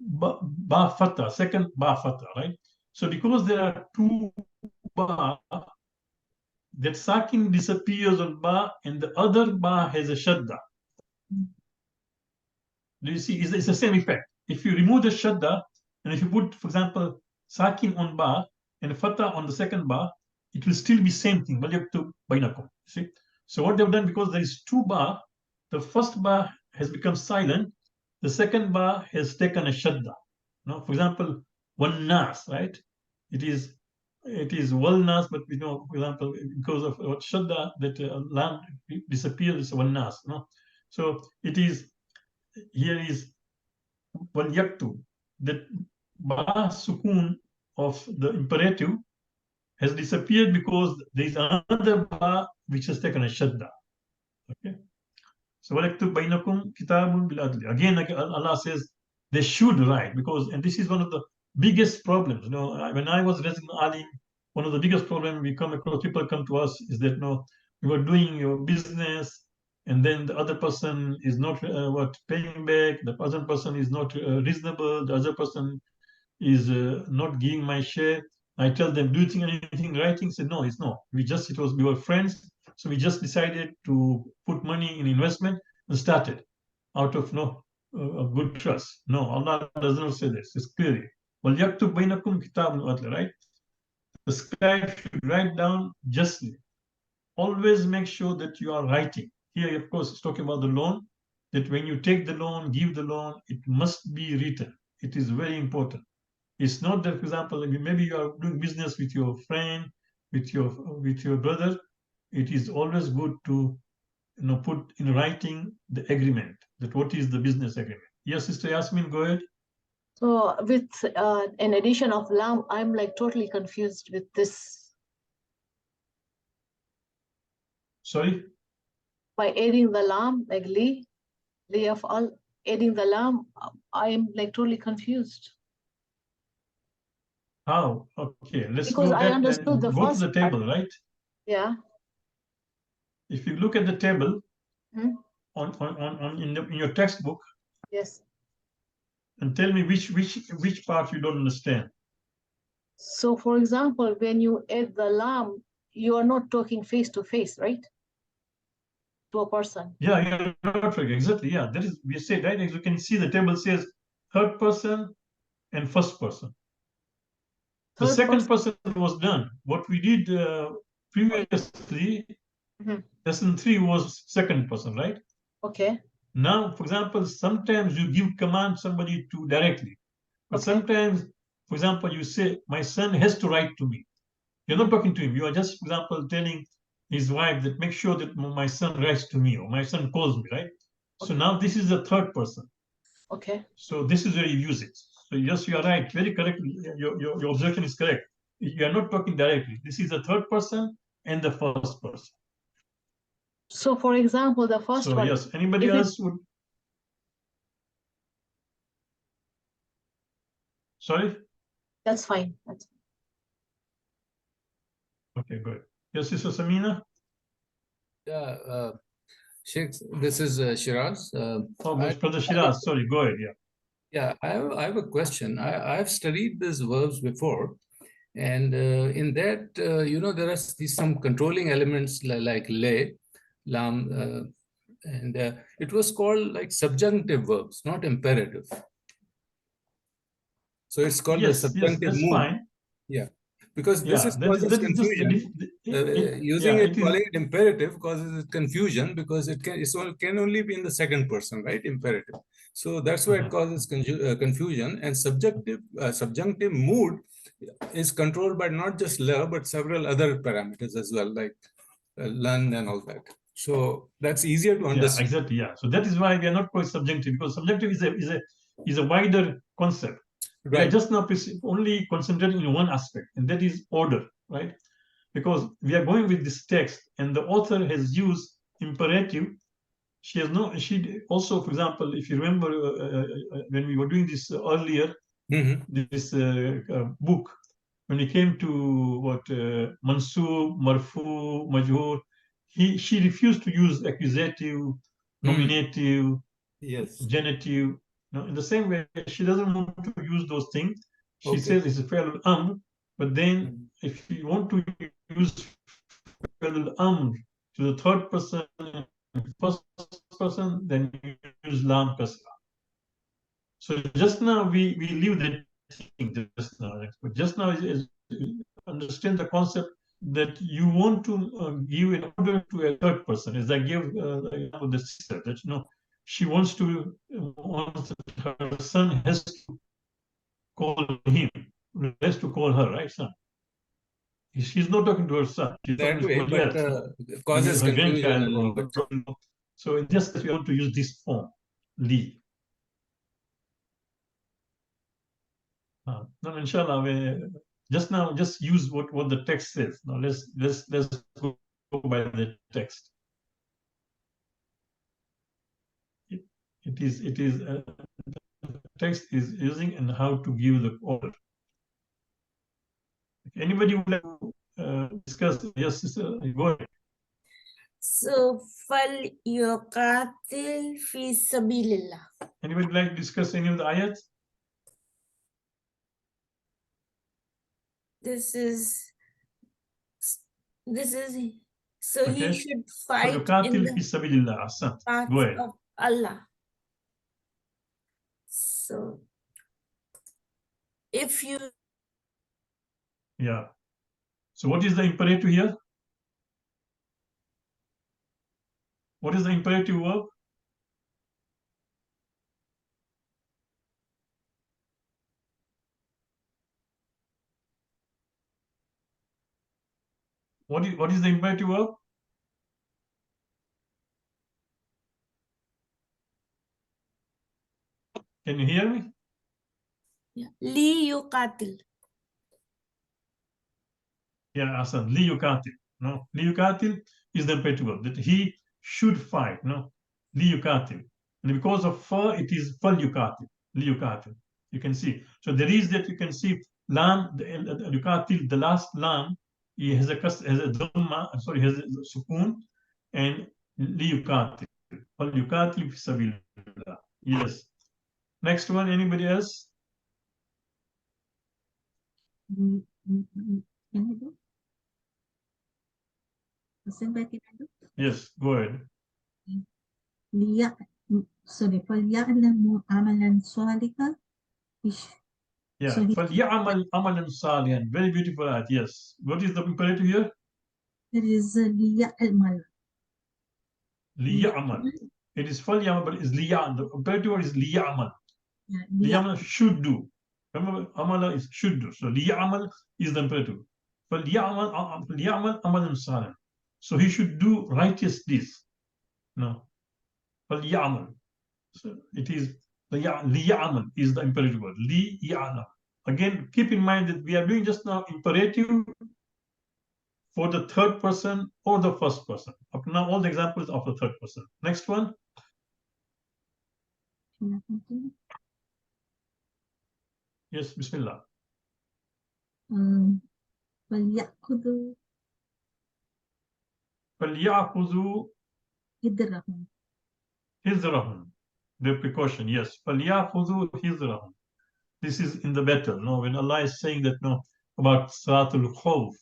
[SPEAKER 1] ba fatha, second ba fatha, right? So because there are two ba, that sakin disappears on ba, and the other ba has a shadda. Do you see? It's the same effect. If you remove the shadda, and if you put, for example, sakin on ba and fatha on the second ba, it will still be same thing. See? So what they've done, because there is two ba, the first ba has become silent, the second ba has taken a shadda. For example, one nas, right? It is wal nas, but for example, because of what shadda, that lam disappears, it's one nas. So it is, here is wal yaktu, that ba sukun of the imperative has disappeared because there is another ba which has taken a shadda. Okay. So وَلَكْتُبْ بَيْنَكُمْ كِتَابٌ بِالْعَدْلِ. Again, Allah says they should write, because, and this is one of the biggest problems. When I was raising alim, one of the biggest problems we come across, people come to us, is that you are doing your business, and then the other person is not paying back, the other person is not reasonable, the other person is not giving my share. I tell them, do you think anything writing? Say, no, it's not. We were friends, So we just decided to put money in investment and started out of a good trust. No, Allah does not say this. It's clearly. وَلْيَكْتُبْ بَيْنَكُمْ كِتَابٌ عَدْلٌ, right? The scribe should write down justly. Always make sure that you are writing. Here, of course, it's talking about the loan, that when you take the loan, give the loan, it must be written. It is very important. It's not that, for example, maybe you are doing business with your friend, with your brother. It is always good to put in writing the agreement, that what is the business agreement. Yes, Sister Yasmin, go ahead.
[SPEAKER 2] So with an addition of lam, I'm like totally confused with this.
[SPEAKER 1] Sorry?
[SPEAKER 2] By adding the lam, like li of all, adding the lam, I'm like totally confused.
[SPEAKER 1] How? Okay, let's
[SPEAKER 2] Because
[SPEAKER 1] go
[SPEAKER 2] I
[SPEAKER 1] back
[SPEAKER 2] understood
[SPEAKER 1] and
[SPEAKER 2] the
[SPEAKER 1] go to
[SPEAKER 2] first
[SPEAKER 1] the
[SPEAKER 2] part.
[SPEAKER 1] table, right?
[SPEAKER 2] Yeah.
[SPEAKER 1] If you look at the table
[SPEAKER 2] Hmm?
[SPEAKER 1] in your textbook,
[SPEAKER 2] Yes.
[SPEAKER 1] and tell me which part you don't understand.
[SPEAKER 2] So for example, when you add the lam, you are not talking face to face, right? To a person.
[SPEAKER 1] Yeah, you're not right. Exactly. Yeah, that is, we say, right? As you can see, the table says third person and first person. The
[SPEAKER 2] Third
[SPEAKER 1] second person was done. What we did previously, lesson 3 was second person, right?
[SPEAKER 2] Okay.
[SPEAKER 1] Now, for example, sometimes you give command somebody to directly, but
[SPEAKER 2] Okay.
[SPEAKER 1] sometimes, for example, you say, my son has to write to me. You're not talking to him. You are just, for example, telling his wife that make sure that my son writes to me or my son calls me, right? So now this is the third person.
[SPEAKER 2] Okay.
[SPEAKER 1] So this is where you use it. So yes, you are right. Very correct. Your observation is correct. You are not talking directly. This is the third person and the first person.
[SPEAKER 2] So for example, the first
[SPEAKER 1] So
[SPEAKER 2] one.
[SPEAKER 1] yes, anybody else would? Sorry?
[SPEAKER 2] That's fine. That's
[SPEAKER 1] Okay, good. Yes, Sister Samina?
[SPEAKER 5] Yeah, Sheikh, this is Shiraz.
[SPEAKER 1] Brother Shiraz, sorry, go ahead, yeah.
[SPEAKER 5] Yeah, I have a question. I've studied these verbs before, and in that, there are some controlling elements like le, lam, and it was called like subjunctive verbs, not imperative. So it's called the subjunctive
[SPEAKER 1] that's
[SPEAKER 5] mood.
[SPEAKER 1] fine.
[SPEAKER 5] Yeah, because this is causes confusion. Using it, calling it imperative causes confusion because it can only be in the second person, right? Imperative. So that's why it causes confusion. And subjunctive mood is controlled by not just la but several other parameters as well, like learn and all that. So that's easier to understand.
[SPEAKER 1] Yeah, exactly. Yeah. So that is why we are not quite subjunctive, because subjunctive is a wider concept. Right. We are just now only concentrating on one aspect, and that is order, right? Because we are going with this text, and the author has used imperative. She also, for example, if you remember when we were doing this earlier, this book, when we came to what mansub, marfu, majhur, she refused to use accusative, nominative, genitive. In the same way, she doesn't want to use those things. She says it's a fi'l but then if you want to use fi'l to the third person and first person, then you use lam kasra. So just now we leave that thing just now. But just now is understand the concept that you want to give an order to a third person. As I gave the sister, that she wants her son has to call him, has to call her, right, son? She's not talking to her son. She's
[SPEAKER 5] that
[SPEAKER 1] talking
[SPEAKER 5] way,
[SPEAKER 1] to somebody
[SPEAKER 5] but causes
[SPEAKER 1] her
[SPEAKER 5] confusion.
[SPEAKER 1] grandchild. So in this case, we want to use this form, li. No, inshallah, just now, just use what the text says. Now let's go by the text. It is the text is using and how to give the order. Anybody would like to discuss? Yes, sister, go ahead.
[SPEAKER 6] So, fal yuqatil fi sabilillah.
[SPEAKER 1] Anybody would like to discuss any of the ayats?
[SPEAKER 6] This is So
[SPEAKER 1] Okay.
[SPEAKER 6] he should fight in
[SPEAKER 1] فَلْيُقَاتِلْ
[SPEAKER 6] the
[SPEAKER 1] فِي سَبِيلِ اللَّهِ. Ahsan.
[SPEAKER 6] path
[SPEAKER 1] Go ahead.
[SPEAKER 6] of Allah. So if you
[SPEAKER 1] Yeah. So what is the imperative here? What is the imperative verb? What is the imperative verb? Can you hear me?
[SPEAKER 6] ليقاتل.
[SPEAKER 1] Yeah, Asan. Liyukatil. No, liyukatil is the imperative verb that he should fight. No, liyukatil. And because of fa, it is fal yukatil. Liyukatil. You can see. So there is that you can see lam, the yukatil, the last lam, he has a dhamma, sorry, has a sukoon, and liyukatil. Fal yukatil fi sabilillah. Yes. Next one, anybody else?
[SPEAKER 3] Can I do?
[SPEAKER 1] Yes, go ahead.
[SPEAKER 3] فليعلموا عملا صالحا.
[SPEAKER 1] Yeah,
[SPEAKER 3] So
[SPEAKER 1] فَلْيَعْمَلْ عَمَلًا صَالِحًا. Very beautiful ayat, yes. What is the imperative here?
[SPEAKER 3] there is ليعمل.
[SPEAKER 1] لِيَعْمَلْ. It is فَلْيَعْمَلْ, but it's لِيَعْمَلْ. The imperative word is لِيَعْمَلْ. لِيَعْمَلْ should do. Remember, amala is should do. So لِيَعْمَلْ is the imperative. فَلْيَعْمَلْ عَمَلًا صَالِحًا. So he should do righteous deeds. No. فَلْيَعْمَلْ. So it is لِيَعْمَلْ is the imperative word. لِيَعْمَلْ. Again, keep in mind that we are doing just now imperative for the third person or the first person. Up now, all the examples of the third person. Next one. Yes, Bismillah.
[SPEAKER 3] فليأخذوا
[SPEAKER 1] فَلْيَأْخُذُوا
[SPEAKER 3] حذرهم.
[SPEAKER 1] حِذْرَهُمْ. The precaution, yes. فَلْيَأْخُذُوا حِذْرَهُمْ. This is in the battle. No, when Allah is saying that, no, about Salatul Khawf,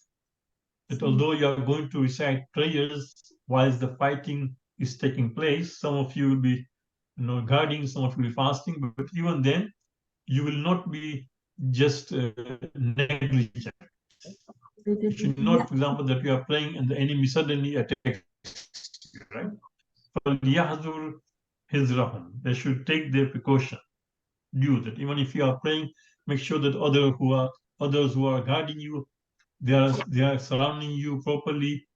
[SPEAKER 1] that although you are going to recite prayers whilst the fighting is taking place, some of you will be, guarding, some of you will be fasting, but even then, you will not be just negligent. You should not, for example, that you are praying and the enemy suddenly attacks you, right? فَلْيَحْذُرْ حِذْرَهُمْ. They should take their precaution. Do that. Even if you are praying, make sure that others who are guarding you, they are surrounding you properly.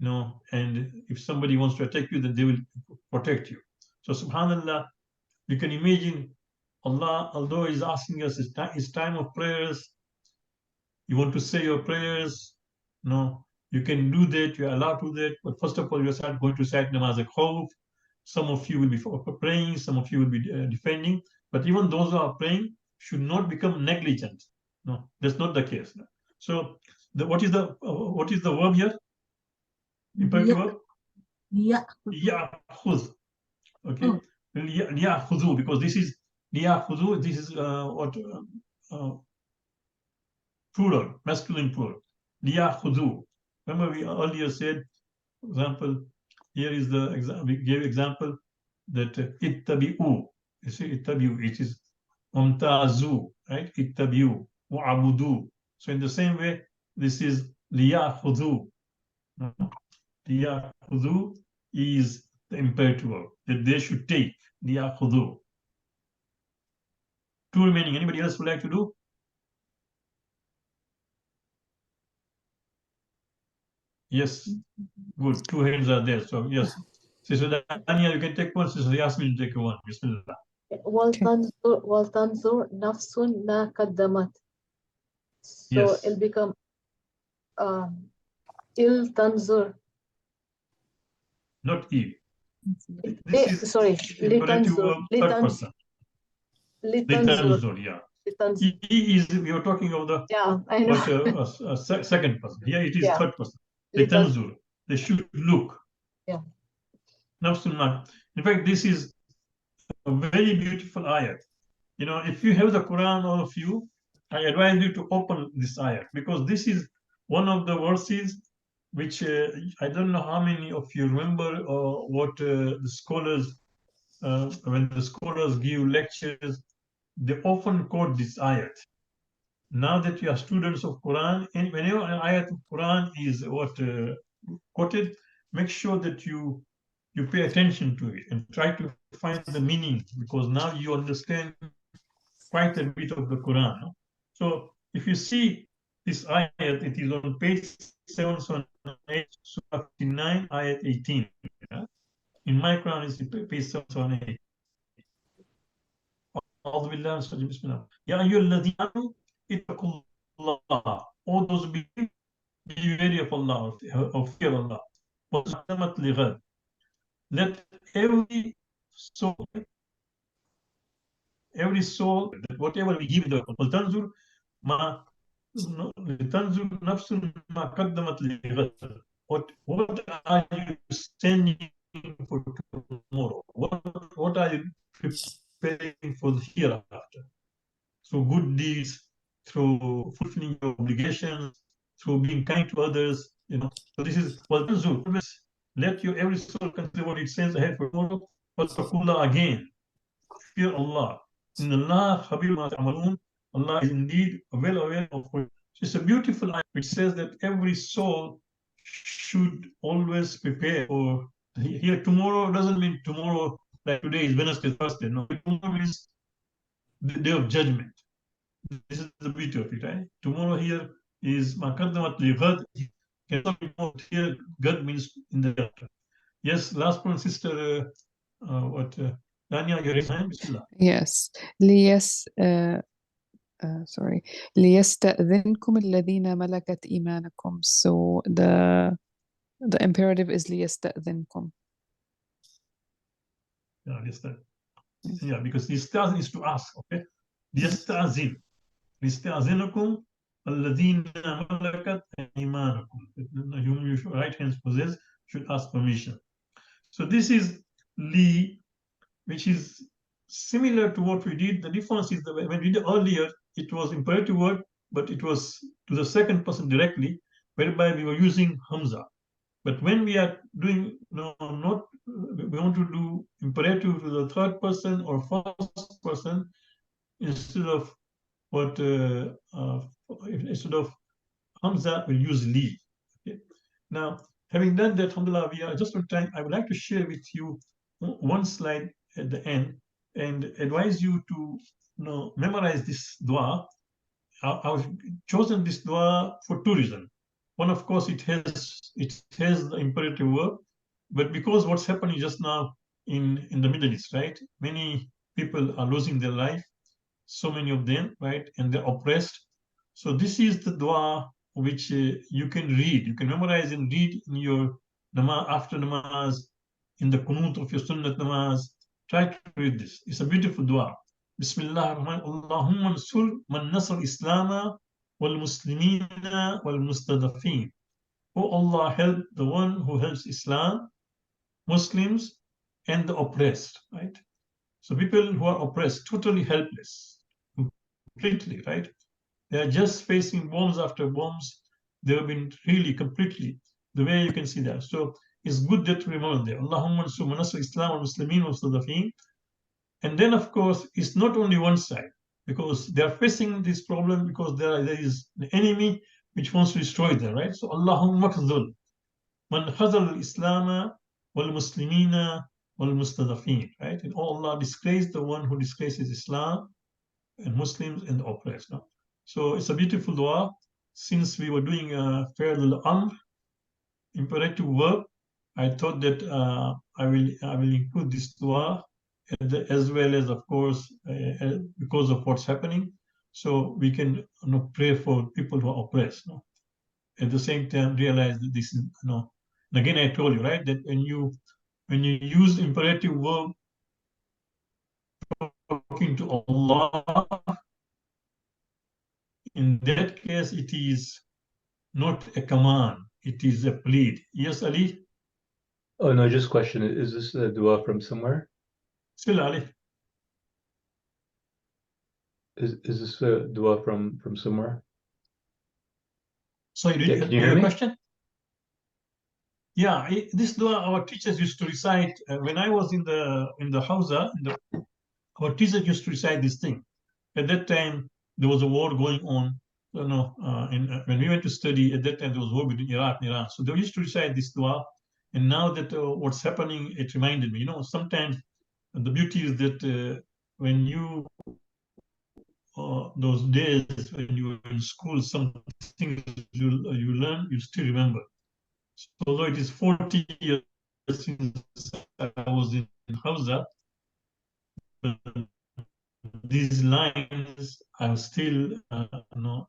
[SPEAKER 1] And if somebody wants to attack you, then they will protect you. So subhanallah, you can imagine Allah, although He's asking us, it's time of prayers. You want to say your prayers, you can do that, you're allowed to do that. But first of all, you're going to recite namaz al-khawf. Some of you will be praying, some of you will be defending. But even those who are praying should not become negligent. No, that's not the case. So, what is the verb here? Imperative verb? Ya'khudh. Okay. Liya'khudhu, because this is liya'khudhu. This is what plural, masculine plural. Liya'khudhu. Remember, we earlier said, for example, here is the example. We gave example that ittabi'u. You see, ittabi'u. It is umtazu, right? Ittabi'u wa'abudu. So in the same way, this is liya'khudhu. Liya'khudhu is the imperative verb that they should take. Liya'khudhu. Two remaining. Anybody else would like to do? Yes. Good. Two hands are there. So yes. Sister Dania, you can take one. Sister Yasmin, take one. Bismillah.
[SPEAKER 2] وَلْتَنْظُرْ نَفْسٌ مَا قَدَّمَتْ. So
[SPEAKER 1] Yes.
[SPEAKER 2] it'll become il tanzur.
[SPEAKER 1] Not Eve. This is
[SPEAKER 2] Sorry,
[SPEAKER 1] imperative
[SPEAKER 2] litanzur.
[SPEAKER 1] verb, third person. Litanzur, yeah. He is, we are talking of the
[SPEAKER 2] I know.
[SPEAKER 1] but, second person. Here it is third person.
[SPEAKER 2] Litanzur.
[SPEAKER 1] Litanzur. They should look.
[SPEAKER 2] Yeah.
[SPEAKER 1] Nafsun ma. In fact, this is a very beautiful ayat. If you have the Quran, all of you, I advise you to open this ayat, because this is one of the verses which I don't know how many of you remember what the scholars, when the scholars give lectures, they often quote this ayat. Now that you are students of Quran, and whenever an ayat of Quran is quoted, make sure that you pay attention to it and try to find the meaning, because now you understand quite a bit of the Quran. No? So if you see this ayat, it is on page 778, Surah 59, ayat 18. Yeah? In my Quran, it's page 778. أعوذ بالله من الشيطان بسم الله يا أيها الذين آمنوا اتقوا الله. All those be wary of Allah, of fear Allah. وَسَلَمَتْ لِغَدْ. Let every soul, that whatever we give the وَلْتَنْظُرْ مَا لِتَنْظُرْ نَفْسٌ مَا قَدَّمَتْ لِغَدْ. What are you sending for tomorrow? What are you preparing for the hereafter? Through good deeds, through fulfilling your obligations, through being kind to others, you know. So this is let your every soul consider what it says ahead for tomorrow. Wattaqullah, again, fear Allah. In Allah, Allah is indeed well aware of what. It's a beautiful ayah which says that every soul should always prepare for here. Tomorrow doesn't mean tomorrow like today is Wednesday, Thursday. No, tomorrow means the day of judgment. This is the beauty of it, right? Tomorrow here is Makaddamat li Ghad. Here, Ghad means in the after. Yes, last one, sister, Dania, your hand, Bismillah.
[SPEAKER 4] Yes. Sorry. ليستأذنكم الذين ملكت إيمانكم. So the imperative is ليستأذنكم.
[SPEAKER 1] Yeah, yeah, because istazin is to ask, okay? ليستأذن. ليستأذنكم الذين ملكت إيمانكم. Whom your right hands possess should ask permission. So this is li, which is similar to what we did. The difference is that when we did earlier, it was imperative word, but it was to the second person directly, whereby we were using Hamza. But when we are doing, we want to do imperative to the third person or first person, instead of instead of Hamza, we'll use li. Okay? Now, having done that, alhamdulillah, we are just on time. I would like to share with you one slide at the end and advise you to memorize this dua. I've chosen this dua for two reasons. One, of course, it has the imperative verb, but because what's happening just now in the Middle East, right? Many people are losing their life, so many of them, right? And they're oppressed. So this is the dua which you can read, you can memorize and read in your namaz, after namaz, in the qunut of your sunnat namaz. Try to read this. It's a beautiful dua. Bismillah ar-Rahman, Allahumma ansur man nasr Islama wal muslimina wal mustadafin. Oh Allah, help the one who helps Islam, Muslims, and the oppressed, right? So people who are oppressed, totally helpless, completely, right? They are just facing bombs after bombs. They have been really completely the way you can see that. So it's good that we remember there. Allahumma ansur man nasr Islam wal muslimin wal mustadafin. And then, of course, it's not only one side, because they are facing this problem because there is an enemy which wants to destroy them, right? So, Allahumma khazul man khazal al-Islam wal-Muslimina wal-Mustadafin, right? And Allah disgrace the one who disgraces Islam and Muslims and the oppressed. No? So it's a beautiful dua. Since we were doing a fair little imperative verb, I thought that I will include this dua as well as, of course, because of what's happening, so we can pray for people who are oppressed. No? At the same time, realize that this is and again I told you, right, that when you use imperative verb talking to Allah, in that case it is not a command, it is a plead. Yes, Ali?
[SPEAKER 7] Oh no, just question. Is this a dua from somewhere?
[SPEAKER 1] Still, Ali.
[SPEAKER 7] Is this a dua from somewhere?
[SPEAKER 1] Sorry,
[SPEAKER 7] can you hear me?
[SPEAKER 1] Question? Yeah, this dua our teachers used to recite when I was in the Hausa. Our teachers used to recite this thing. At that time, there was a war going on. You know, when we went to study at that time, there was war between Iraq and Iran. So they used to recite this dua. And now that what's happening, it reminded me. You know, sometimes the beauty is that when you those days when you were in school, some things you learn, you still remember. So although it is 40 years since I was in Hausa, these lines are still,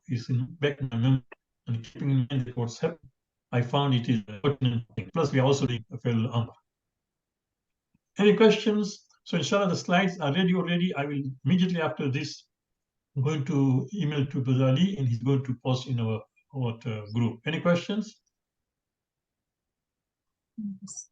[SPEAKER 1] is in back in my memory and keeping in mind that what's happened. I found it is a pertinent thing. Plus, we are also doing a fair Amr. Any questions? So, inshallah, the slides are ready already. I will immediately after this, I'm going to email to Bazali and he's going to post in our group. Any questions?
[SPEAKER 3] Yes.